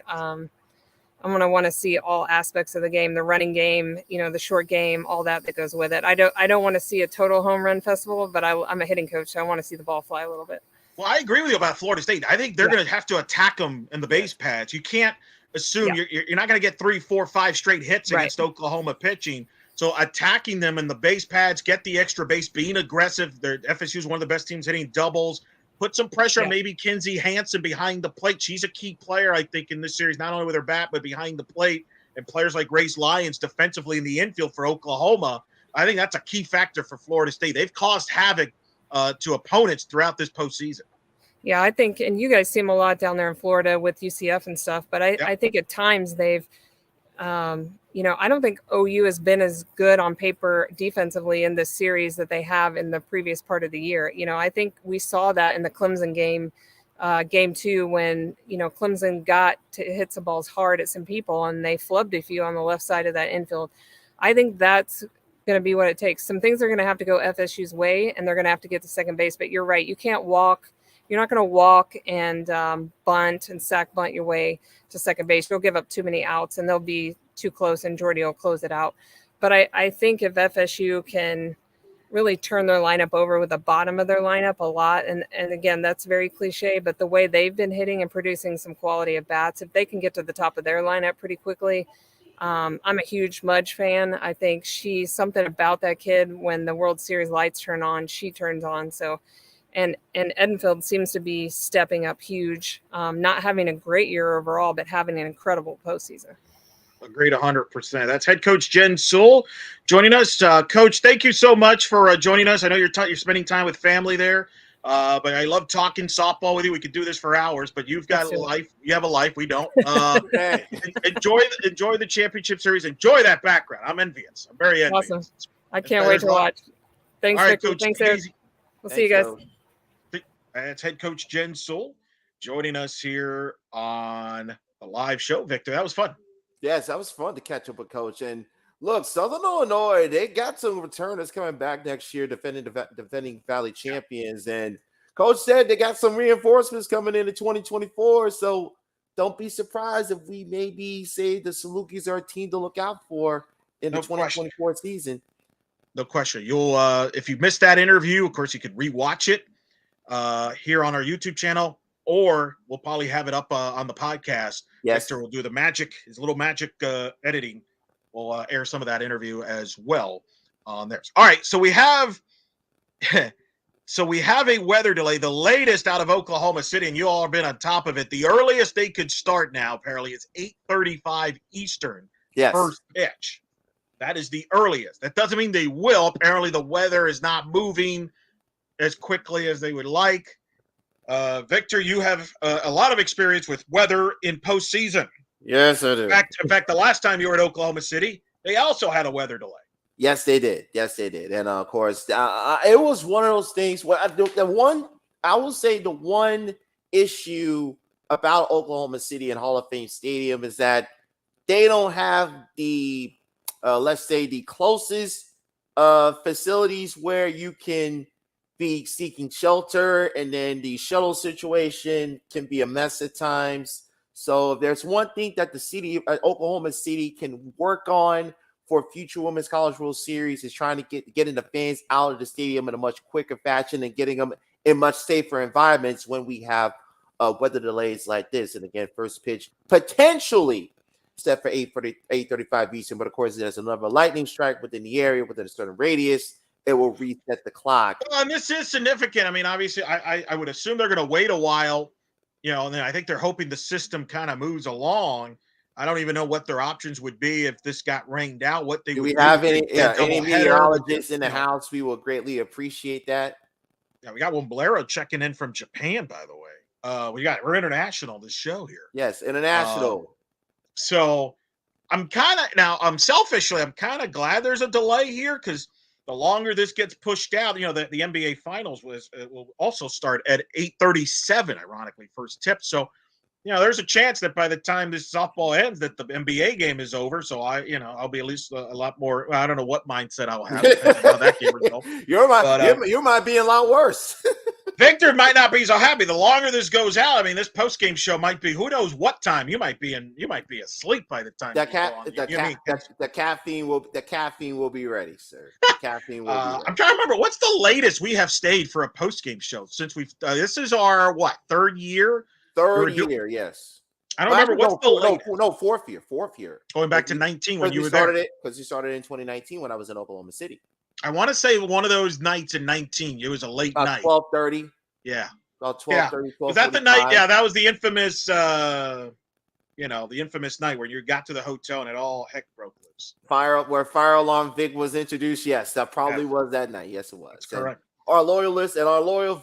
all aspects of the game, the running game, the short game, all that goes with it. I don't want to see a total home run festival, but I'm a hitting coach, so I want to see the ball fly a little bit. Well, I agree with you about Florida State. I think they're going to have to attack them in the base pads. You can't assume you're not going to get 3, 4, 5 straight hits against Oklahoma pitching. So attacking them in the base pads, get the extra base, being aggressive. FSU is one of the best teams hitting doubles. Put some pressure on maybe Kinsey Hansen behind the plate. She's a key player, I think, in this series, not only with her bat, but behind the plate. And players like Grace Lyons defensively in the infield for Oklahoma. I think that's a key factor for Florida State. They've caused havoc to opponents throughout this postseason. Yeah, I think, and you guys see them a lot down there in Florida with UCF and stuff, but I think at times they've I don't think OU has been as good on paper defensively in this series that they have in the previous part of the year. I think we saw that in the Clemson game, game 2, when, Clemson got to hit some balls hard at some people and they flubbed a few on the left side of that infield. I think that's going to be what it takes. Some things are going to have to go FSU's way, and they're going to have to get to second base. But you're right. You can't walk. You're not going to walk and bunt and sack bunt your way to second base. You'll give up too many outs, and they'll be too close, and Jordy will close it out. But I think if FSU can really turn their lineup over with the bottom of their lineup a lot, and again, that's very cliche, but the way they've been hitting and producing some quality at bats, if they can get to the top of their lineup pretty quickly. I'm a huge Mudge fan. I think she's something about that kid. When the World Series lights turn on, she turns on. So, and Edenfield seems to be stepping up huge, not having a great year overall, but having an incredible postseason. Agreed 100%. That's head coach Jen Sewell joining us. Coach, thank you so much for joining us. I know you're spending time with family there, but I love talking softball with you. We could do this for hours, but you've got a life. You have a life. We don't. Enjoy the championship series. Enjoy that background. I'm envious. I'm very envious. Awesome. I can't wait to watch. Thanks, right, Victor. Coach, thanks, Eric. We'll see you guys. That's head coach Jen Sewell joining us here on the live show. Victor, that was fun. Yes, that was fun to catch up with Coach. And look, Southern Illinois, they got some returners coming back next year, defending Valley champions. And Coach said they got some reinforcements coming into 2024. So don't be surprised if we maybe say the Salukis are a team to look out for in the 2024 season. No question. You'll if you missed that interview, of course, you could rewatch it here on our YouTube channel, or we'll probably have it up on the podcast. Yes. Victor will do his little magic editing. We'll air some of that interview as well on there. All right, so we have a weather delay, the latest out of Oklahoma City, and you all have been on top of it. The earliest they could start now, apparently, is 8:35 Eastern. Yes. First pitch. That is the earliest. That doesn't mean they will. Apparently, the weather is not moving as quickly as they would like. Victor, you have a lot of experience with weather in postseason. Yes, I do. In fact, the last time you were at Oklahoma City, they also had a weather delay. Yes, they did. And of course, it was one of those things where I will say the one issue about Oklahoma City and Hall of Fame Stadium is that they don't have the let's say the closest facilities where you can be seeking shelter, and then the shuttle situation can be a mess at times. So if there's one thing that the city, Oklahoma City, can work on for future Women's College World Series is trying to getting the fans out of the stadium in a much quicker fashion and getting them in much safer environments when we have weather delays like this. And again, first pitch potentially set for 8:35 Eastern, but of course there's another lightning strike within the area within a certain radius. It will reset the clock. Well, and this is significant. I mean, obviously, I would assume they're going to wait a while, and then I think they're hoping the system kind of moves along. I don't even know what their options would be if this got rained out. What they do would we have do. any meteorologists in the house? We will greatly appreciate that. Yeah, we got one Bolero checking in from Japan, by the way. We're international this show here. Yes, international. So I'm selfishly, I'm kind of glad there's a delay here, because the longer this gets pushed out, the NBA Finals will also start at 8:37, ironically, first tip. So, there's a chance that by the time this softball ends, that the NBA game is over. So I'll be at least a lot more. I don't know what mindset I'll have depending on how that game results. You might be a lot worse. Victor might not be so happy. The longer this goes out, I mean, this post game show might be who knows what time. You might be asleep by the time. The caffeine will be ready, sir. The caffeine will be ready. I'm trying to remember what's the latest we have stayed for a post game show since we've. This is our third year. Yes. I don't remember what's the latest. Fourth year. Going back to 19 when you were there. Because you started in 2019 when I was in Oklahoma City. I want to say one of those nights in 19. It was a late night. 12:30. Yeah. About 12:30. Was that the night? Yeah, that was the infamous, the infamous night where you got to the hotel and it all heck broke loose. Fire alarm Vic was introduced. Yes, that probably was that night. Yes, it was. That's correct. Our loyalists and our loyal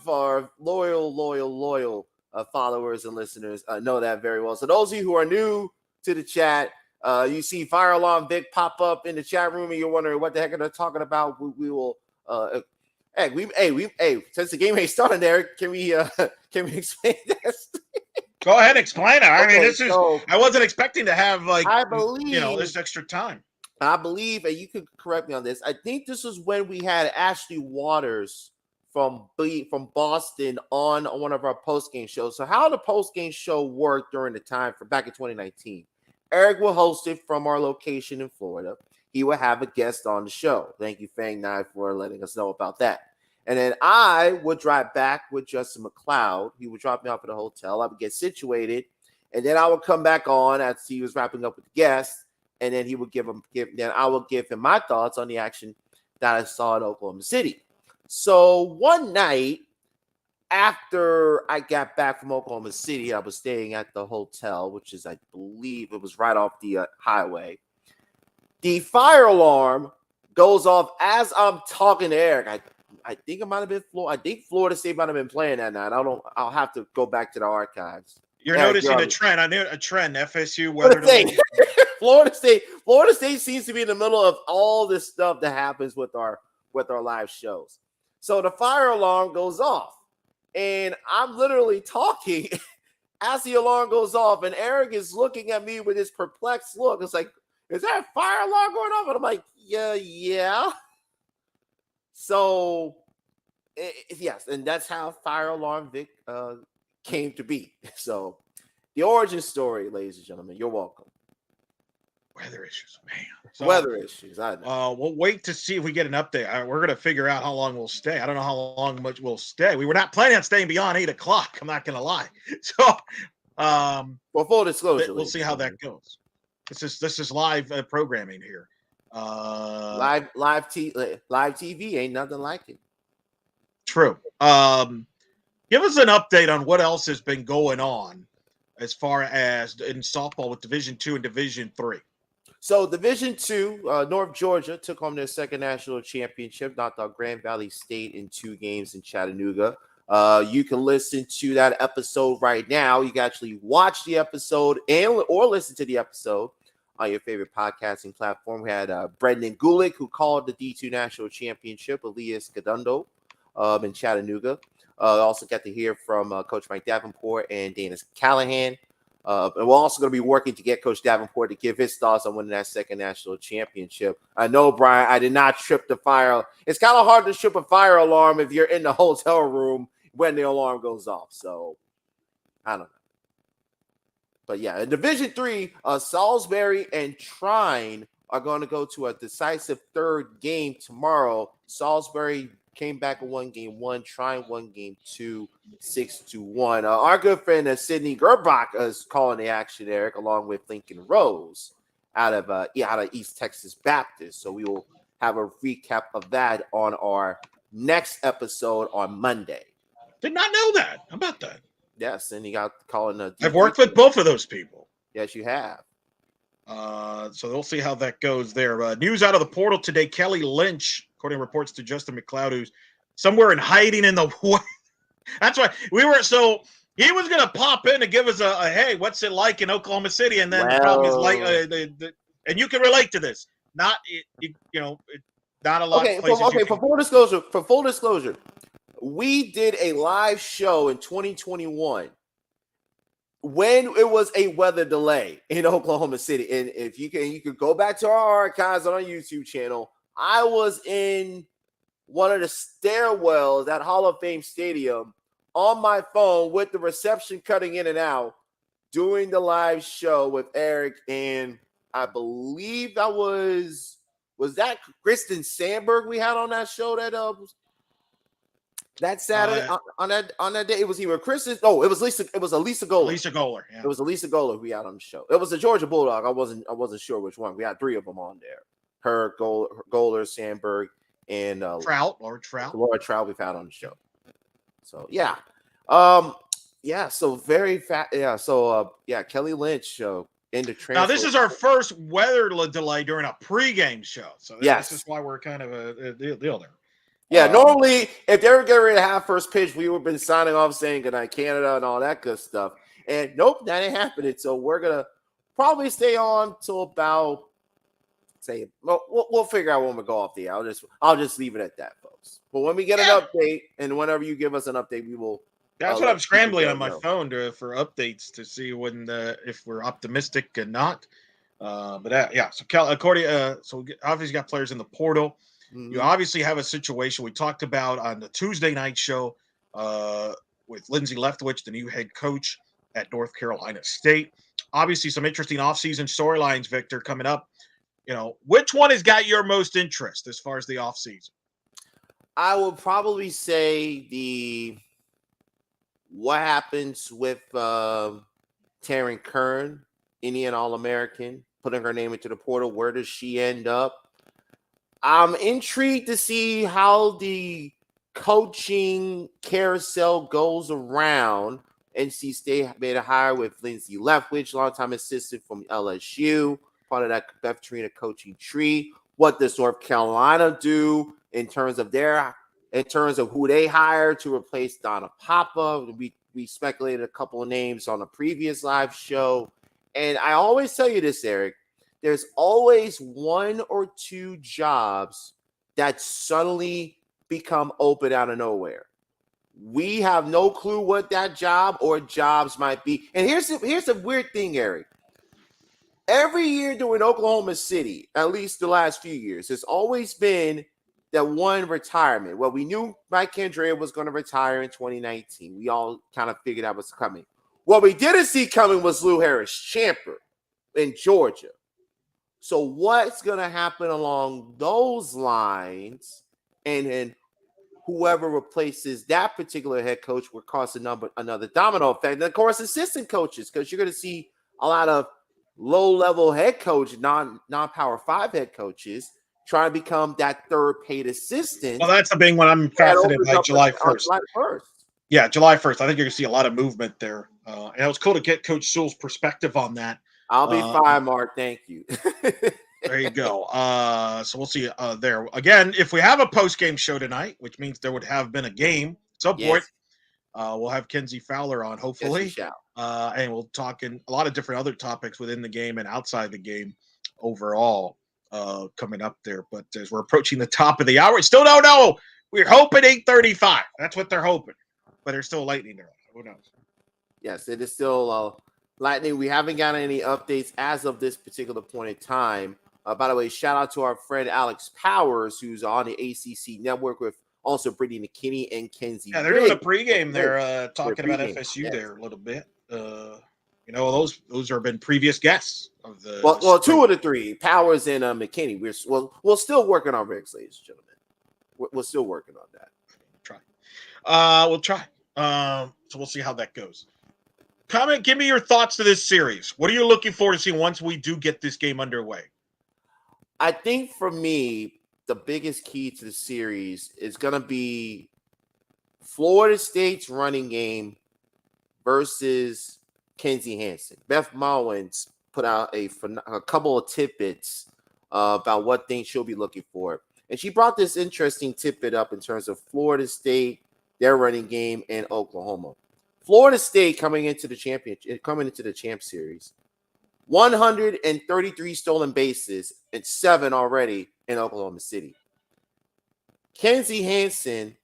followers and listeners know that very well. So those of you who are new to the chat, You see Fire Alarm Vic pop up in the chat room, and you're wondering what the heck are they talking about. We will. Since the game ain't started, Eric, can we explain this? Go ahead, explain it. I mean, I wasn't expecting to have this extra time. I believe, and you can correct me on this, I think this was when we had Ashley Waters from Boston on one of our post-game shows. So how the post-game show worked during the time for back in 2019. Eric will host it from our location in Florida. He will have a guest on the show. Thank you, Fang Nai, for letting us know about that. And then I would drive back with Justin McLeod. He would drop me off at the hotel. I would get situated, and then I would come back on as he was wrapping up with the guest. And then he would then I will give him my thoughts on the action that I saw in Oklahoma City. So one night after I got back from Oklahoma City, I was staying at the hotel, which is, I believe, it was right off the highway. The fire alarm goes off as I'm talking to Eric. I think it might have been Florida. I think Florida State might have been playing that night. I'll have to go back to the archives. You're noticing a trend. I knew a trend. FSU weather delay. Florida State seems to be in the middle of all this stuff that happens with our live shows. So the fire alarm goes off, and I'm literally talking as the alarm goes off, and Eric is looking at me with his perplexed look. It's like, is that a fire alarm going off? And I'm like, yeah. So yes, and that's how Fire Alarm Vic came to be. So the origin story, ladies and gentlemen, you're welcome. Weather issues, man. So, weather issues. I know. We'll wait to see if we get an update. We're going to figure out how long we'll stay. I don't know how long much we'll stay. We were not planning on staying beyond 8 o'clock. I'm not going to lie. So, well, full disclosure, we'll see how that goes. This is live programming here. Live TV ain't nothing like it. True. Give us an update on what else has been going on as far as in softball with Division II and Division III. So Division II, North Georgia took home their second national championship, knocked out Grand Valley State in 2 games in Chattanooga. You can listen to that episode right now. You can actually watch the episode or listen to the episode on your favorite podcasting platform. We had Brendan Gulick, who called the D2 National Championship, Elias Gadundo in Chattanooga. Also got to hear from Coach Mike Davenport and Dana Callahan. And we're also going to be working to get Coach Davenport to give his thoughts on winning that second national championship. I know, Brian, I did not trip the fire. It's kind of hard to trip a fire alarm if you're in the hotel room when the alarm goes off. So, I don't know. But yeah, in Division III, Salisbury and Trine are going to go to a decisive third game tomorrow. Salisbury came back and won game 1. Trine won game 2, 6-1. Our good friend Sydney Gerbach is calling the action, Eric, along with Lincoln Rose out of East Texas Baptist. So we will have a recap of that on our next episode on Monday. Did not know that. How about that? Yes, and he got calling. I've worked with both of those people. Yes, you have. So we'll see how that goes there. News out of the portal today: Kelly Lynch, according to reports to Justin McLeod, who's somewhere in hiding in the way. That's why we were. So he was going to pop in to give us a hey, what's it like in Oklahoma City? And then the problem is like, and you can relate to this. Not not a lot. Okay, for full disclosure. We did a live show in 2021 when it was a weather delay in Oklahoma City. And if you could go back to our archives on our YouTube channel. I was in one of the stairwells at Hall of Fame Stadium on my phone with the reception cutting in and out, doing the live show with Eric. And I believe that was that Kristen Sandberg we had on that show that Saturday on that day. It was either Kristen. No, it was Lisa. It was Elisa Goller. Lisa Goller. Yeah. It was Elisa Goller we had on the show. It was a Georgia Bulldog. I wasn't sure which one. We had 3 of them on there. Her Goller, Sandberg, and Laura Trout. Laura Trout we've had on the show. So yeah, So very fast. Yeah. So Kelly Lynch in the transfer. Now this is our first weather delay during a pregame show. So this is why we're kind of a deal there. Yeah, normally, if they were getting ready to have first pitch, we would have been signing off saying good night, Canada, and all that good stuff. And nope, that ain't happening. So we're gonna probably stay on till about say. Well, we'll figure out when we go off the air. I'll just leave it at that, folks. But when we get an update, and whenever you give us an update, we will. That's what I'm scrambling on my phone for updates to see when if we're optimistic or not. But yeah, so so obviously got players in the portal. Mm-hmm. You obviously have a situation we talked about on the Tuesday night show with Lindsay Leftwich, the new head coach at North Carolina State. Obviously, some interesting offseason storylines, Victor, coming up. Which one has got your most interest as far as the offseason? I would probably say what happens with Taryn Kern, Indian All-American, putting her name into the portal. Where does she end up? I'm intrigued to see how the coaching carousel goes around. NC State made a hire with Lindsay Leftwich, longtime assistant from LSU, part of that Beth Trina coaching tree. What does North Carolina do in terms of who they hire to replace Donna Papa? We speculated a couple of names on a previous live show. And I always tell you this, Eric, there's always one or two jobs that suddenly become open out of nowhere. We have no clue what that job or jobs might be. And here's a weird thing, Eric. Every year during Oklahoma City, at least the last few years, there's always been that one retirement. Well, we knew Mike Candrea was going to retire in 2019. We all kind of figured that was coming. What we didn't see coming was Lou Harris-Champer in Georgia. So what's going to happen along those lines? And then whoever replaces that particular head coach will cause another domino effect. And, of course, assistant coaches, because you're going to see a lot of low-level head coach, non-Power 5 head coaches trying to become that third-paid assistant. Well, that's a big one. I'm fascinated by July 1st. July 1st. Yeah, July 1st. I think you're going to see a lot of movement there. And it was cool to get Coach Sewell's perspective on that. I'll be fine, Mark. Thank you. There you go. So we'll see there. Again, if we have a post-game show tonight, which means there would have been a game at some point, we'll have Kenzie Fowler on, hopefully. Yes, we shall. And we'll talk in a lot of different other topics within the game and outside the game overall coming up there. But as we're approaching the top of the hour, still don't know. We're hoping 8:35. That's what they're hoping. But there's still lightning there. Who knows? Yes, it is still lightning. We haven't gotten any updates as of this particular point in time. By the way, shout out to our friend Alex Powers, who's on the ACC network with also Brittany McKinney and Kenzie. Yeah, they're doing a pregame there, talking about FSU there a little bit. Those have been previous guests of the. Well, two of the three, Powers and McKinney. We're still working on Rex, ladies and gentlemen. We're still working on that. We'll try. So we'll see how that goes. Give me your thoughts to this series. What are you looking forward to seeing once we do get this game underway? I think for me, the biggest key to the series is going to be Florida State's running game versus Kenzie Hansen. Beth Mowins put out a couple of tidbits about what things she'll be looking for. And she brought this interesting tidbit up in terms of Florida State, their running game, and Oklahoma. Florida State coming into the Champ Series, 133 stolen bases and 7 already in Oklahoma City. Kenzie Hansen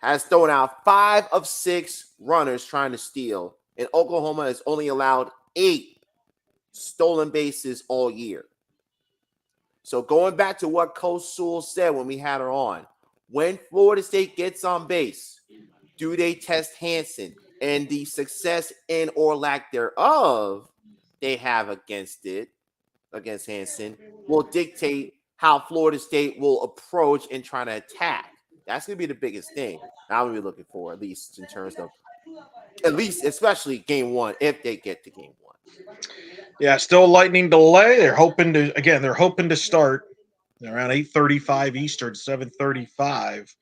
has thrown out 5 of 6 runners trying to steal, and Oklahoma has only allowed 8 stolen bases all year. So going back to what Coach Sewell said when we had her on, when Florida State gets on base, do they test Hansen? And the success and or lack thereof they have against Hansen will dictate how Florida State will approach and try to attack. That's going to be the biggest thing I'm going to be looking for, at least in terms of, especially game 1, if they get to game 1. Yeah, still lightning delay. They're hoping to start around 8:35 Eastern, 7:35.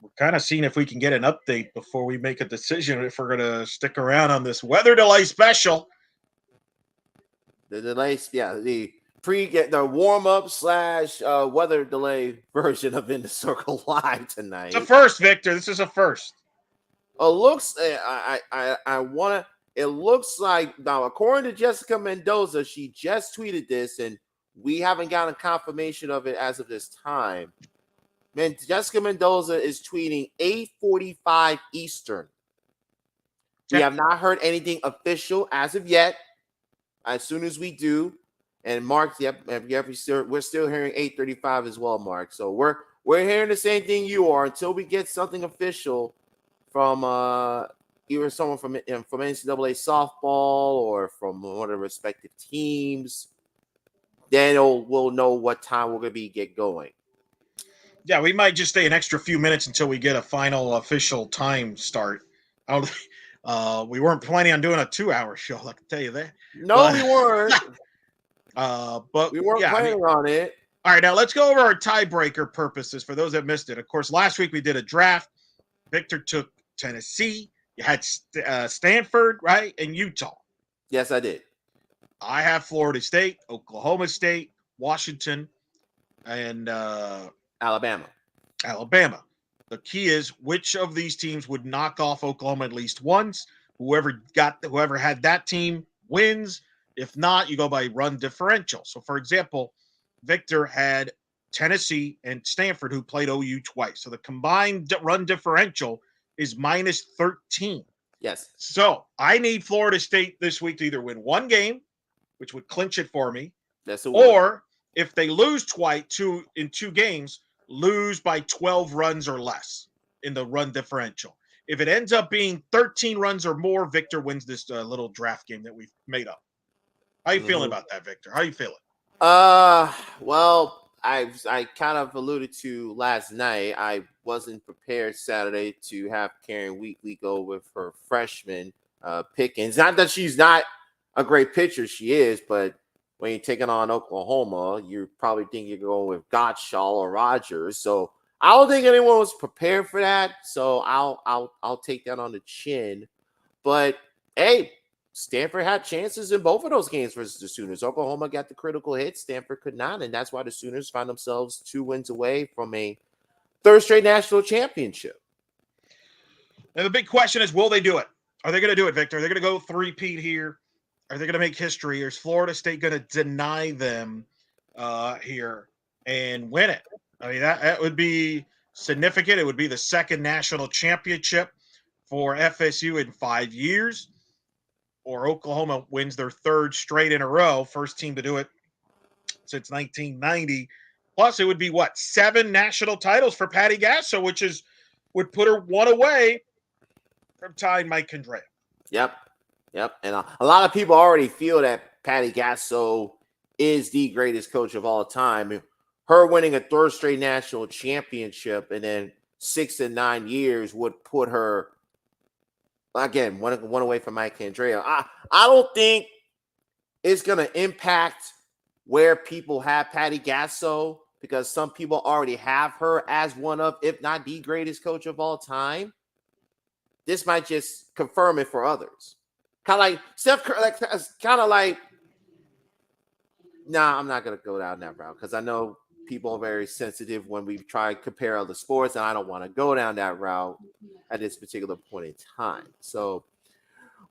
We're kind of seeing if we can get an update before we make a decision if we're going to stick around on this weather delay special. The delay, the warm-up /, weather delay version of In the Circle Live tonight. It's a first, Victor. This is a first. Looks, I want to, it looks like now, according to Jessica Mendoza, she just tweeted this, and we haven't gotten confirmation of it as of this time. Man, Jessica Mendoza is tweeting 8:45 Eastern. We have not heard anything official as of yet. As soon as we do, and Mark, we're still hearing 8:35 as well, Mark. So we're hearing the same thing you are until we get something official from either someone from NCAA softball or from one of the respective teams. Then we'll know what time we're gonna get going. Yeah, we might just stay an extra few minutes until we get a final official time start. We weren't planning on doing a 2-hour show, I can tell you that. No, we weren't. But we weren't planning on it. All right, now let's go over our tiebreaker purposes for those that missed it. Of course, last week we did a draft. Victor took Tennessee. You had Stanford, right, and Utah. Yes, I did. I have Florida State, Oklahoma State, Washington, and Alabama. The key is which of these teams would knock off Oklahoma at least once. Whoever had that team wins. If not, you go by run differential. So, for example, Victor had Tennessee and Stanford who played OU twice. So the combined run differential is minus 13. Yes. So I need Florida State this week to either win one game, which would clinch it for me, or if they lose twice in two games, lose by 12 runs or less in the run differential. If it ends up being 13 runs or more, Victor wins this little draft game that we've made up. How you feeling about that, Victor? How you feeling? Well, I kind of alluded to last night. I wasn't prepared Saturday to have Karen Wheatley go with her freshman Pickens. Not that she's not a great pitcher, she is, but when you're taking on Oklahoma, you probably think you're going with Gottschall or Rogers. So I don't think anyone was prepared for that. So I'll take that on the chin. But hey, Stanford had chances in both of those games versus the Sooners. Oklahoma got the critical hit. Stanford could not, and that's why the Sooners find themselves 2 wins away from a third straight national championship. And the big question is, will they do it? Are they going to do it, Victor? Are they going to go three-peat here? Are they going to make history? Or is Florida State going to deny them here and win it? I mean, that would be significant. It would be the second national championship for FSU in 5 years. Or Oklahoma wins their third straight in a row, first team to do it since 1990. Plus, it would be, 7 national titles for Patty Gasso, which would put her one away from tying Mike Condrea. Yep. And a lot of people already feel that Patty Gasso is the greatest coach of all time. Her winning a third straight national championship and then 6 and 9 years would put her, again, one away from Mike Condrea. I don't think it's going to impact where people have Patty Gasso because some people already have her as one of, if not the greatest coach of all time. This might just confirm it for others. Kind of like Steph Curry, nah, I'm not going to go down that route because I know people are very sensitive when we try to compare other sports, and I don't want to go down that route at this particular point in time. So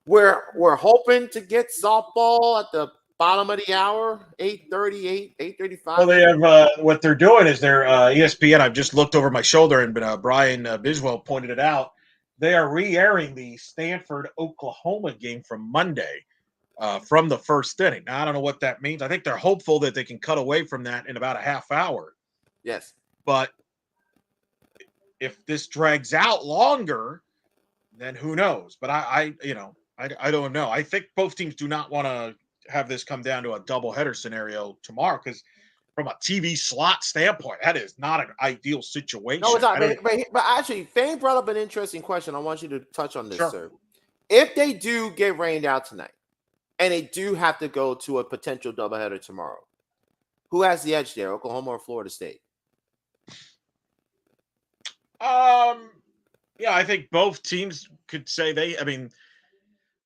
we're hoping to get softball at the bottom of the hour, 8:38, 8:35. Well, they have what they're doing is they're ESPN. I've just looked over my shoulder, and Brian Biswell pointed it out. They are re-airing the Stanford-Oklahoma game from Monday from the first inning. Now, I don't know what that means. I think they're hopeful that they can cut away from that in about a half hour. Yes. But if this drags out longer, then who knows? But I don't know. I think both teams do not want to have this come down to a doubleheader scenario tomorrow because from a TV slot standpoint, that is not an ideal situation. No, it's not. But actually, Fane brought up an interesting question. I want you to touch on this, sure. Sir. If they do get rained out tonight, and they do have to go to a potential doubleheader tomorrow, who has the edge there, Oklahoma or Florida State? Yeah, I think both teams could say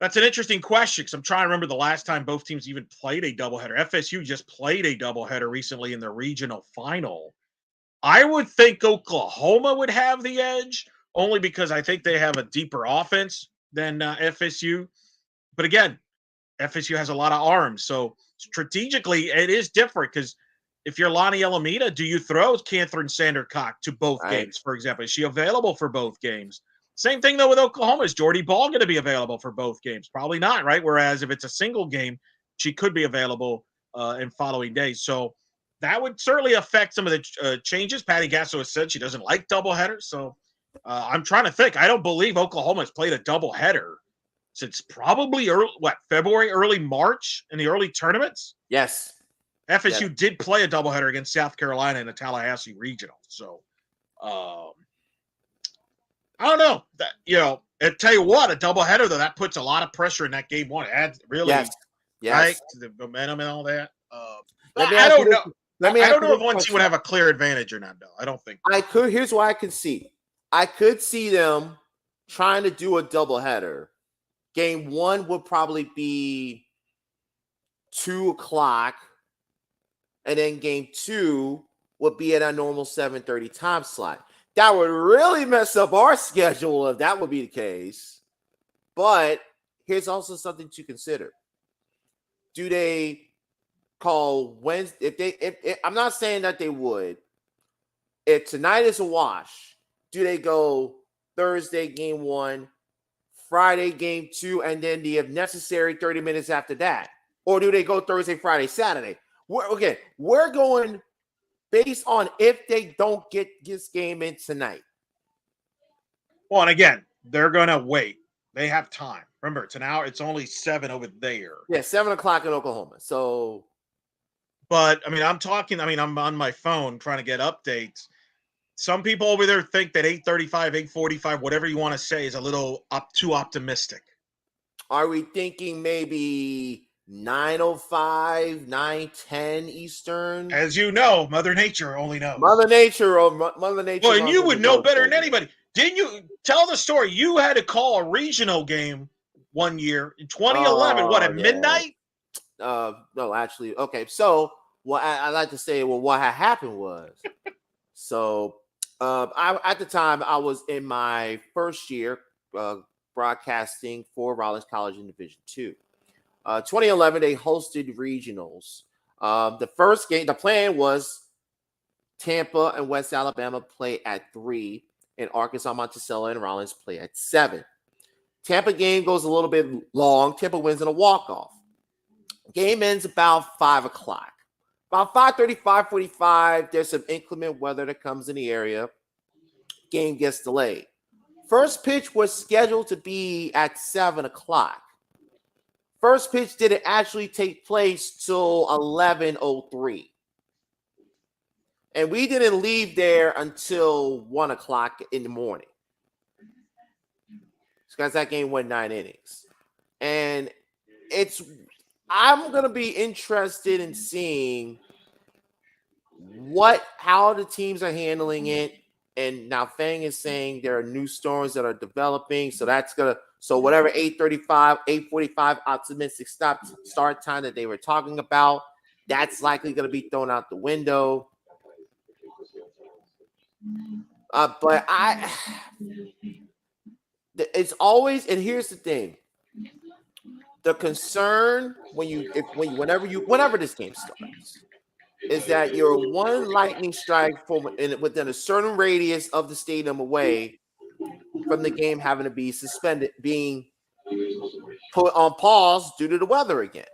that's an interesting question because I'm trying to remember the last time both teams even played a doubleheader. FSU just played a doubleheader recently in the regional final. I would think Oklahoma would have the edge only because I think they have a deeper offense than FSU. But again, FSU has a lot of arms. So strategically, it is different because if you're Lonnie Alameda, do you throw Catherine Sandercock to both games, for example? Is she available for both games? Same thing, though, with Oklahoma. Is Jordy Ball going to be available for both games? Probably not, right? Whereas if it's a single game, she could be available in following days. So that would certainly affect some of the changes. Patty Gasso has said she doesn't like doubleheaders. So I'm trying to think. I don't believe Oklahoma has played a doubleheader since probably February, early March in the early tournaments. Yes. FSU did play a doubleheader against South Carolina in the Tallahassee regional. So I don't know. I tell you what, a doubleheader, though, that puts a lot of pressure in that game one. It adds really, right, to the momentum and all that. I don't know. I don't know if one team would have a clear advantage or not, though. I don't think. Here's what I could see. I could see them trying to do a doubleheader. Game one would probably be 2:00, and then game two would be at a normal 7:30 time slot. That would really mess up our schedule if that would be the case. But here's also something to consider. Do they call Wednesday? If I'm not saying that they would. If tonight is a wash, do they go Thursday game one, Friday game two, and then the if necessary 30 minutes after that? Or do they go Thursday, Friday, Saturday? We're going based on if they don't get this game in tonight. Well, and again, they're going to wait. They have time. Remember, it's an hour. It's only 7 over there. Yeah, 7:00 in Oklahoma. So, but I'm on my phone trying to get updates. Some people over there think that 8:35, 8:45, whatever you want to say, is a little too optimistic. Are we thinking maybe 9:05, 9:10 Eastern? As you know, Mother Nature only knows. Mother Nature. Well, and you would know better than anybody. Didn't you tell the story? You had to call a regional game one year in 2011. At midnight? No, actually. Okay, so what I like to say, what had happened was, at the time I was in my first year broadcasting for Rollins College in Division II. 2011, they hosted regionals. The first game, the plan was Tampa and West Alabama play at 3, and Arkansas, Monticello, and Rollins play at 7. Tampa game goes a little bit long. Tampa wins in a walk-off. Game ends about 5:00. About 5:30, 5:45, there's some inclement weather that comes in the area. Game gets delayed. First pitch was scheduled to be at 7:00. First pitch didn't actually take place till 11:03. And we didn't leave there until 1:00 in the morning. Because that game went 9 innings. And I'm going to be interested in seeing how the teams are handling it. And now Fang is saying there are new storms that are developing. So whatever 8:35, 8:45 optimistic start time that they were talking about, that's likely going to be thrown out the window. But it's always, and here's the thing. The concern whenever this game starts is that you're one lightning strike within a certain radius of the stadium away from the game having to be suspended, being put on pause due to the weather again.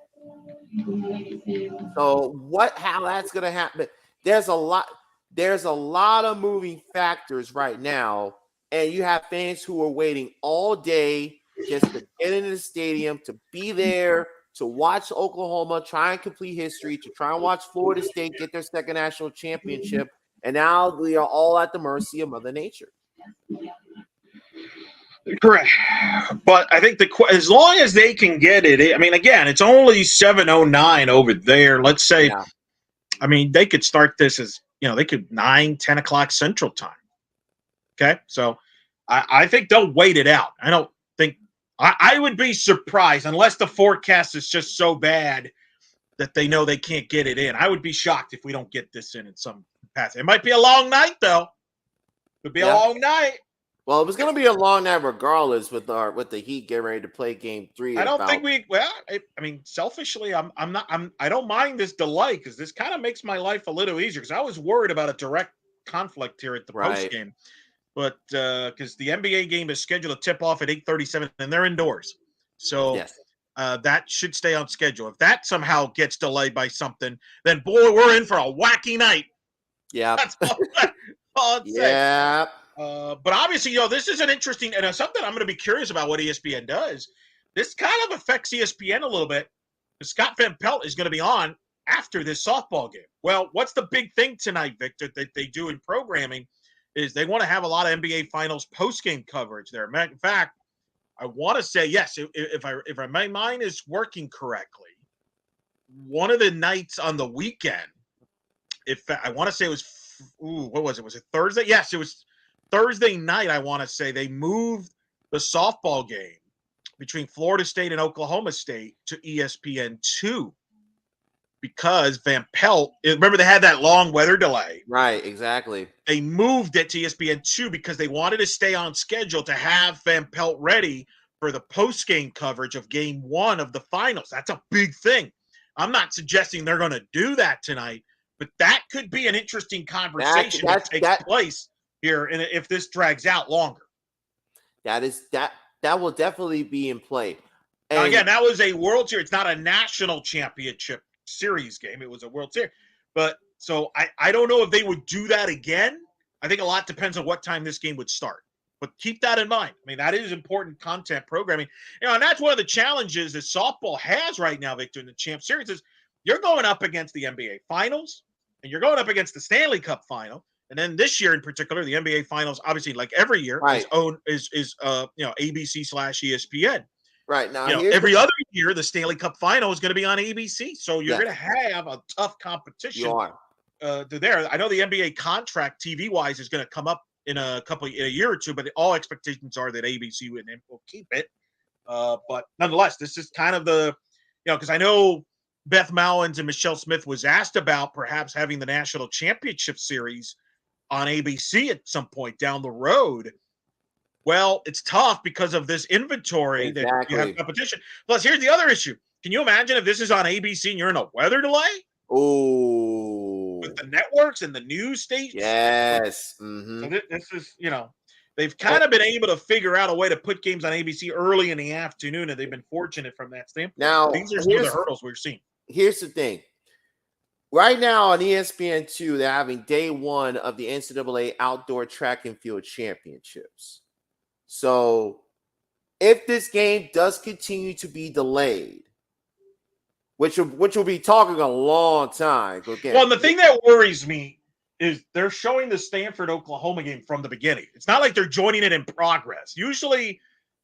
So how that's going to happen? There's a lot of moving factors right now, and you have fans who are waiting all day just to get into the stadium, to be there, to watch Oklahoma try and complete history, to try and watch Florida State get their second national championship, and now we are all at the mercy of Mother Nature. Correct. But I think as long as they can get it, again, it's only 7:09 over there. Let's say, they could start this as, they could 9, 10 o'clock Central Time. Okay. So I think they'll wait it out. I don't think I would be surprised unless the forecast is just so bad that they know they can't get it in. I would be shocked if we don't get this in some path. It might be a long night, though. Could be a long night. Well, it was going to be a long night regardless with the Heat getting ready to play Game 3 I in don't think about. we. Well, I mean, selfishly, I'm not. I don't mind this delay because this kind of makes my life a little easier. Because I was worried about a direct conflict here at the post Right. game, but because the NBA game is scheduled to tip off at 8:37, and they're indoors, so Yes. that should stay on schedule. If that somehow gets delayed by something, then boy, we're in for a wacky night. Yeah. That's all I'd say. Yeah. But obviously, this is an interesting and something I'm going to be curious about what ESPN does. This kind of affects ESPN a little bit. Scott Van Pelt is going to be on after this softball game. Well, what's the big thing tonight, Victor, that they do in programming is they want to have a lot of NBA Finals post-game coverage there. In fact, I want to say, yes, if my mind is working correctly, one of the nights on the weekend, if I want to say it was, what was it? Was it Thursday? Yes, it was Thursday night. I want to say they moved the softball game between Florida State and Oklahoma State to ESPN2 because Van Pelt, remember they had that long weather delay. Right, exactly. They moved it to ESPN2 because they wanted to stay on schedule to have Van Pelt ready for the post-game coverage of game 1 of the finals. That's a big thing. I'm not suggesting they're going to do that tonight, but that could be an interesting conversation that takes place here and if this drags out longer. That will definitely be in play. And now, again, that was a World Series. It's not a national championship series game. It was a World Series. But so I don't know if they would do that again. I think a lot depends on what time this game would start. But keep that in mind. I mean, that is important content programming. And that's one of the challenges that softball has right now, Victor, in the Champ Series is you're going up against the NBA Finals and you're going up against the Stanley Cup Final. And then this year in particular, the NBA Finals, obviously, like every year, is ABC/ESPN. Right now, every other year, the Stanley Cup Final is going to be on ABC. So you're going to have a tough competition. You are. There. I know the NBA contract TV wise is going to come up in a year or two, but all expectations are that ABC will keep it. But nonetheless, this is kind of because I know Beth Mowins and Michelle Smith was asked about perhaps having the National Championship Series on ABC at some point down the road. Well, it's tough because of this inventory that you have competition. Plus, here's the other issue. Can you imagine if this is on ABC and you're in a weather delay? Oh, with the networks and the news stations. Yes. Mm-hmm. So this is, they've kind of been able to figure out a way to put games on ABC early in the afternoon, and they've been fortunate from that standpoint. Now, these are some of the hurdles we're seeing. Here's the thing. Right now on ESPN2, they're having day 1 of the NCAA Outdoor Track and Field Championships. So if this game does continue to be delayed, which will be talking a long time. Again, well, the thing that worries me is they're showing the Stanford-Oklahoma game from the beginning. It's not like they're joining it in progress. Usually,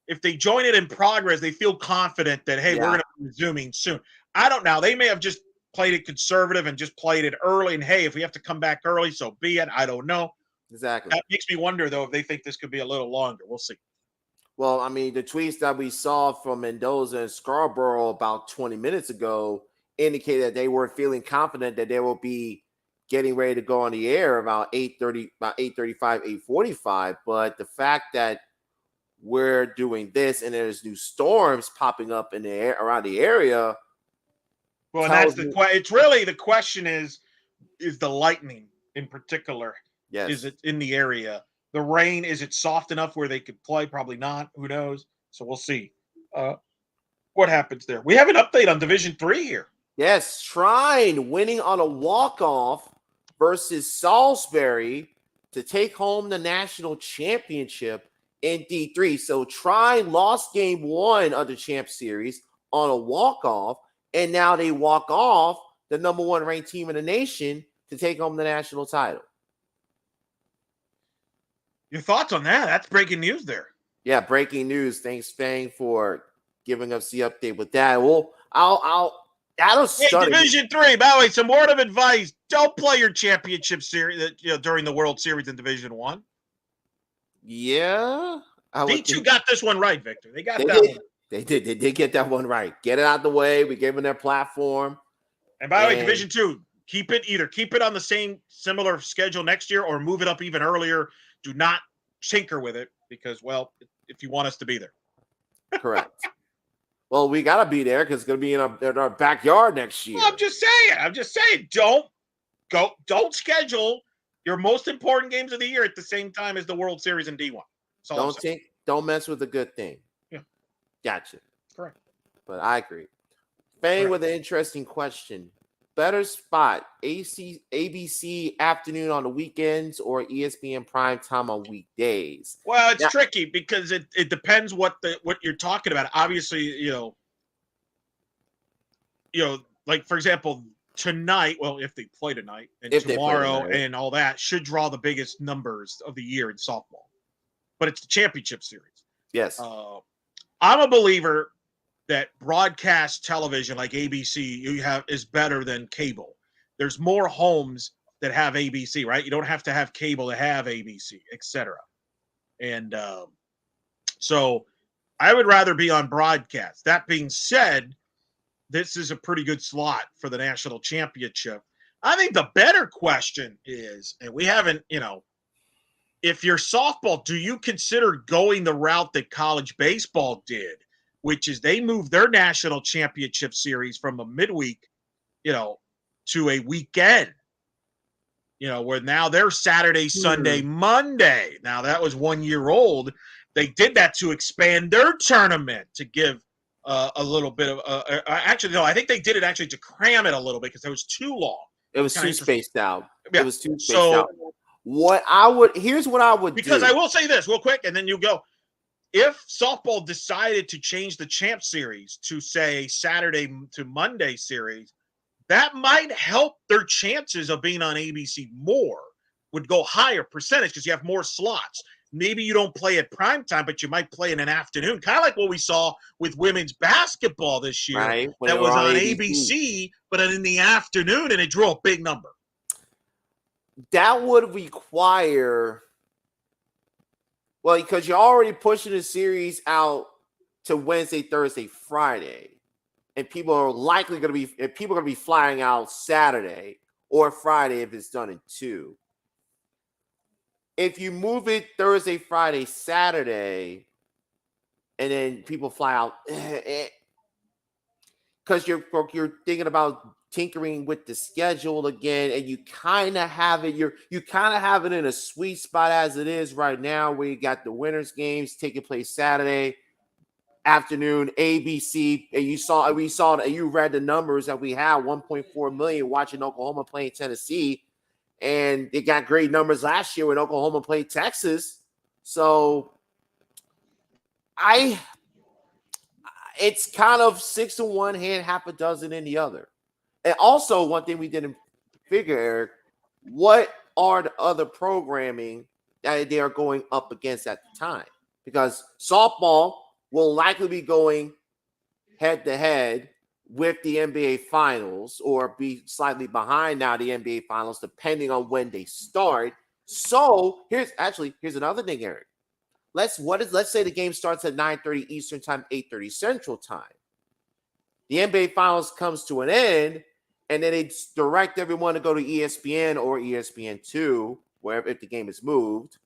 if they join it in progress, they feel confident that, hey, we're going to be resuming soon. I don't know. They may have just played it conservative and just played it early. And, hey, if we have to come back early, so be it. I don't know. Exactly. That makes me wonder, though, if they think this could be a little longer. We'll see. Well, I mean, the tweets that we saw from Mendoza and Scarborough about 20 minutes ago indicated that they were feeling confident that they will be getting ready to go on the air about 8:30, about 8:35, 8:45. But the fact that we're doing this and there's new storms popping up in the air around the area. Well, and that's it's really the question is the lightning in particular? Yes. Is it in the area? The rain, is it soft enough where they could play? Probably not. Who knows? So we'll see what happens there. We have an update on Division III here. Yes, Shrine winning on a walk-off versus Salisbury to take home the national championship in D3. So Shrine lost game 1 of the Champ Series on a walk-off, and now they walk off the number 1 ranked team in the nation to take home the national title. Your thoughts on that? That's breaking news there. Yeah, breaking news. Thanks, Fang, for giving us the update with that. Well, that'll start. Hey, Division III. By the way, some word of advice: don't play your championship series during the World Series in Division I. Yeah, D2 got this one right, Victor. They got that one. They did. They did get that one right. Get it out the way. We gave them their platform. And by the way, Division II, keep it on the similar schedule next year, or move it up even earlier. Do not tinker with it. because, well, if you want us to be there. Correct. Well, we got to be there because it's going to be in our backyard next year. Well, I'm just saying. Don't schedule your most important games of the year at the same time as the World Series and D1. Don't mess with a good thing. Yeah. Gotcha. Correct. But I agree. Fang with an interesting question. Better spot, ABC afternoon on the weekends or ESPN primetime on weekdays? Well, it's tricky because it depends what you're talking about. Obviously, you know, like for example, tonight, well, if they play tonight and tomorrow and all that should draw the biggest numbers of the year in softball. But it's the championship series. Yes. I'm a believer that broadcast television like ABC is better than cable. There's more homes that have ABC, right? You don't have to have cable to have ABC, etc. And so I would rather be on broadcast. That being said, this is a pretty good slot for the national championship. I think the better question is, and we haven't, if you're softball, do you consider going the route that college baseball did, which is they moved their national championship series from a midweek, to a weekend, where now they're Saturday, Sunday, Monday. Now that was 1 year old. They did that to expand their tournament to give a little bit of actually, no, I think they did it actually to cram it a little bit because it was too long. It was too spaced out. Yeah. It was too spaced out. Here's what I would do. Because I will say this real quick, and then you go. If softball decided to change the champ series to say Saturday to Monday series, that might help their chances of being on ABC more, would go higher percentage because you have more slots. Maybe you don't play at prime time, but you might play in an afternoon, kind of like what we saw with women's basketball this year. Right, that was on ABC, but in the afternoon, and it drew a big number. That would require, well, because you're already pushing the series out to Wednesday, Thursday, Friday, and people are going to be flying out Saturday or Friday if it's done in 2. If you move it Thursday, Friday, Saturday, and then people fly out, because you're thinking about tinkering with the schedule again, and you kind of have it. You kind of have it in a sweet spot as it is right now, where you got the winners games taking place Saturday afternoon, ABC, and you read the numbers that we have 1.4 million watching Oklahoma playing Tennessee. And they got great numbers last year when Oklahoma played Texas. So it's kind of 6 in one hand, half a dozen in the other. And also one thing we didn't figure, Eric, what are the other programming that they are going up against at the time? Because softball will likely be going head to head with the NBA Finals, or be slightly behind now the NBA Finals, depending on when they start. So here's another thing, Eric. Let's say the game starts at 9:30 Eastern time, 8:30 Central time. The NBA Finals comes to an end, and then they direct everyone to go to ESPN or ESPN2, wherever, if the game is moved,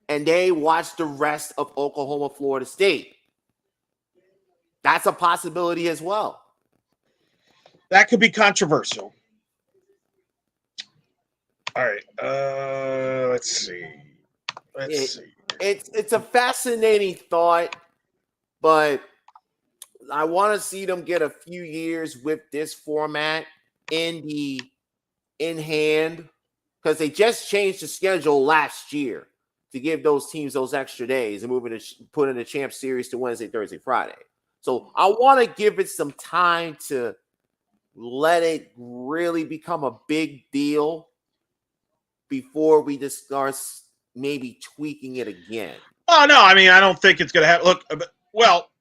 and they watch the rest of Oklahoma, Florida State. That's a possibility as well. That could be controversial. All right. Let's see. It's a fascinating thought, but I want to see them get a few years with this format in hand, because they just changed the schedule last year to give those teams those extra days and put in the champ series to Wednesday, Thursday, Friday. So I want to give it some time to let it really become a big deal before we discuss maybe tweaking it again. Oh, no. I mean, I don't think it's going to happen. Look,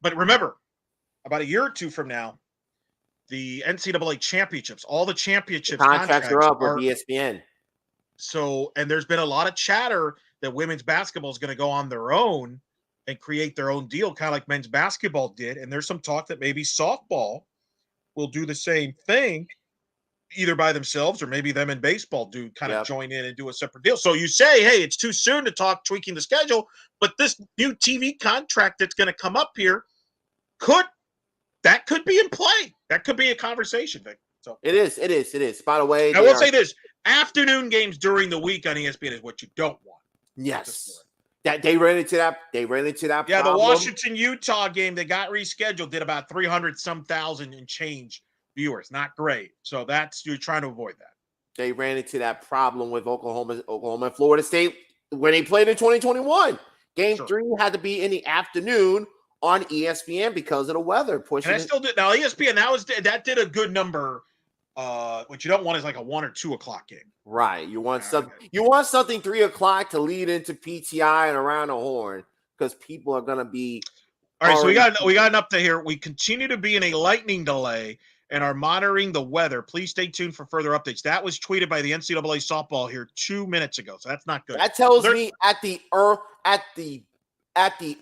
but remember, about a year or two from now, the NCAA championships, all the championships contracts are up with ESPN. So, and there's been a lot of chatter that women's basketball is going to go on their own and create their own deal, kind of like men's basketball did. And there's some talk that maybe softball will do the same thing either by themselves or maybe them and baseball do kind of Yep. join in and do a separate deal. So you say, hey, it's too soon to talk tweaking the schedule, but this new TV contract that's going to come up here could be in play. That could be a conversation thing. So It is. By the way, I will say this: afternoon games during the week on ESPN is what you don't want. Yes. That they ran into that. Yeah, problem. The Washington-Utah game that got rescheduled did about 300-some thousand and change viewers. Not great. So you're trying to avoid that. They ran into that problem with Oklahoma and Florida State when they played in 2021. Game 3 had to be in the afternoon on ESPN because of the weather. And I still did. Now ESPN that did a good number. What you don't want is like a 1 or 2 o'clock game. Right. You want something 3 o'clock to lead into PTI and around the horn because people are gonna be. All right, so we got an update here. We continue to be in a lightning delay and are monitoring the weather. Please stay tuned for further updates. That was tweeted by the NCAA softball here 2 minutes ago, so that's not good. That tells me at the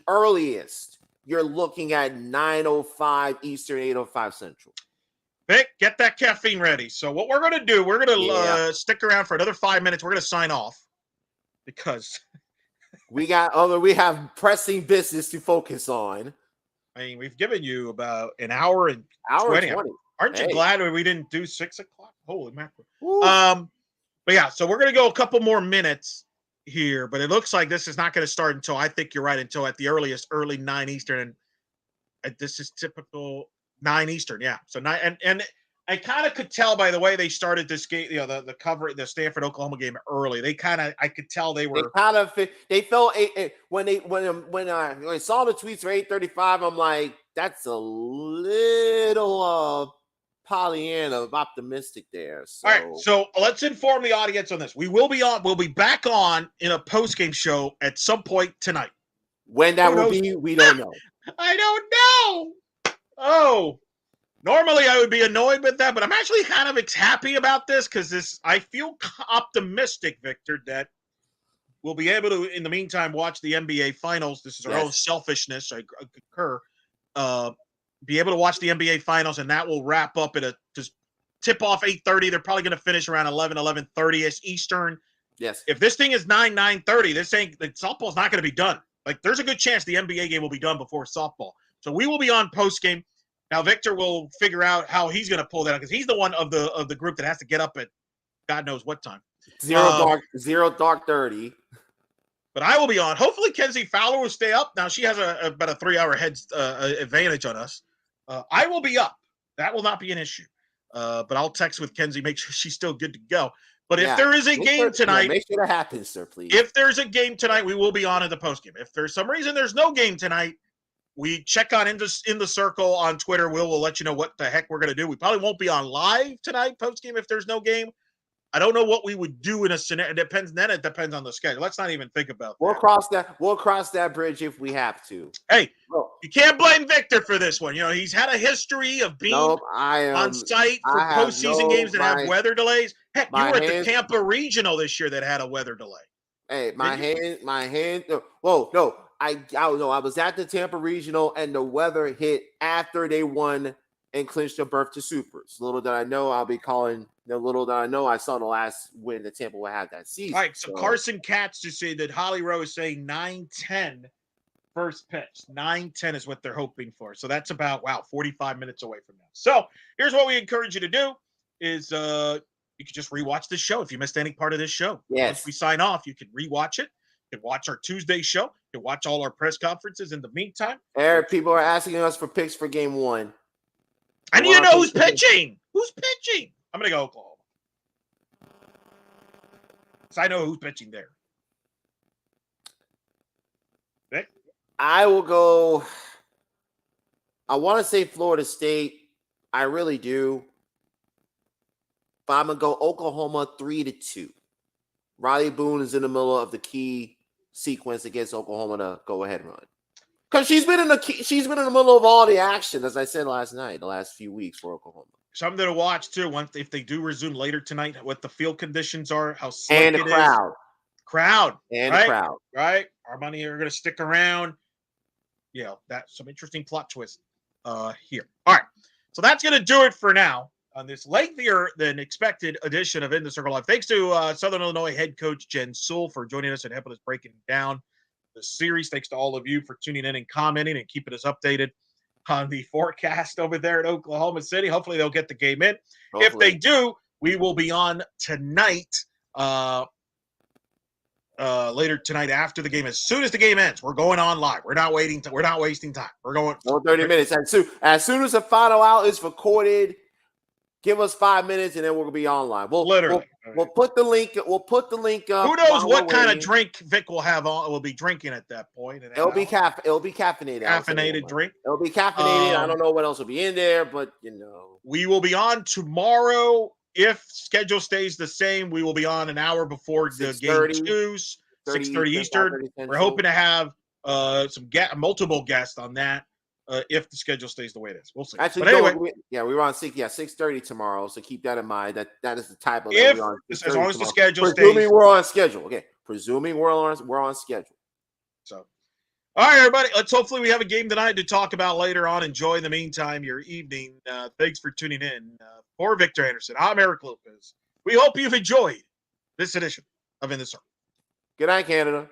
earliest you're looking at 9:05 Eastern, 8:05 Central. Vic, get that caffeine ready. So what we're going to do, we're going to stick around for another 5 minutes. We're going to sign off because we have pressing business to focus on. I mean, we've given you about an hour and 20. Aren't you glad we didn't do 6 o'clock? Holy mackerel. But yeah, so we're going to go a couple more minutes here, but it looks like this is not going to start until, I think you're right, until at the earliest, early 9 Eastern. And this is typical 9 Eastern, yeah. So 9, and I kind of could tell by the way they started this game, the cover, the Stanford Oklahoma game early. I could tell they were they felt when I saw the tweets for 8:35. I'm like, that's a little Pollyanna optimistic there. So. All right, so let's inform the audience on this. We'll be back on in a post-game show at some point tonight. When that will be, we don't know. I don't know. Oh, normally I would be annoyed with that, but I'm actually kind of happy about this because I feel optimistic, Victor, that we'll be able to, in the meantime, watch the NBA Finals. This is our own selfishness. I concur. Be able to watch the NBA Finals, and that will wrap up at just tip off 8:30. They're probably going to finish around 11:30ish Eastern. Yes. If this thing is 9:30, softball's not going to be done. Like, there's a good chance the NBA game will be done before softball. So we will be on post game. Now Victor will figure out how he's going to pull that out because he's the one of the group that has to get up at God knows what time. Zero dark 30. But I will be on. Hopefully Kenzie Fowler will stay up. Now she has about a 3-hour head advantage on us. I will be up. That will not be an issue. But I'll text with Kenzie, make sure she's still good to go. But if there is a game tonight, make sure that happens, sir, please. If there's a game tonight, we will be on in the postgame. If there's some reason there's no game tonight, we check on in the circle on Twitter. We'll let you know what the heck we're going to do. We probably won't be on live tonight postgame if there's no game. I don't know what we would do in a scenario. It depends on the schedule. Let's not even think about that. We'll cross that bridge if we have to. Hey, you can't blame Victor for this one. He's had a history of being on site for postseason games that have weather delays. Heck, you were at the Tampa Regional this year that had a weather delay. Hey, my hand. Whoa, no. I don't know. I was at the Tampa Regional and the weather hit after they won and clinched a berth to Supers. Little did I know I'll be calling. Little did I know I saw the last win that Tampa would have that season. All right, so Carson Katz just said that Holly Rowe is saying 9:10 first pitch. 9:10 is what they're hoping for. So that's about 45 minutes away from now. So here's what we encourage you to do: is you can just rewatch this show if you missed any part of this show. Yes. Once we sign off, you can rewatch it. You can watch our Tuesday show. You can watch all our press conferences in the meantime. Eric, people are asking us for picks for game 1. I need to know who's pitching. Who's pitching? I'm going to go Oklahoma. So I know who's pitching there. Vic? I will go. I want to say Florida State. I really do. But I'm going to go Oklahoma 3-2. Riley Boone is in the middle of the key sequence against Oklahoma to go ahead and run. Because she's been in the middle of all the action, as I said last night, the last few weeks for Oklahoma. Something to watch too. If they do resume later tonight, what the field conditions are, how slick and the crowd, right? Our money are going to stick around. That's some interesting plot twist here. All right, so that's going to do it for now. on this lengthier than expected edition of In the Circle Live. Thanks to Southern Illinois head coach Jen Sewell for joining us and helping us breaking down the series. Thanks to all of you for tuning in and commenting and keeping us updated on the forecast over there at Oklahoma City. Hopefully they'll get the game in. Hopefully. If they do, we will be on tonight, later tonight after the game. As soon as the game ends, we're going on live. We're not waiting. We're not wasting time. We're going 30 minutes. As soon as the final out is recorded, give us 5 minutes, and then we'll be online. We'll put the link. We'll put the link up. Who knows what kind of drink Vic will have on? Will be drinking at that point. It'll be caffeinated. Caffeinated drink. It'll be caffeinated. I don't know what else will be in there, but we will be on tomorrow. If schedule stays the same, we will be on an hour before the game 2, 6:30 Eastern. We're hoping to have multiple guests on that. If the schedule stays the way it is, we'll see. Actually, but anyway, we're on 6:30 tomorrow, so keep that in mind. That is the type of as long as the schedule stays. Presuming we're on schedule, okay. Presuming we're on schedule. So, all right, everybody. Hopefully we have a game tonight to talk about later on. Enjoy in the meantime your evening. Thanks for tuning in. For Victor Anderson, I'm Eric Lopez. We hope you've enjoyed this edition of In the Circle. Good night, Canada.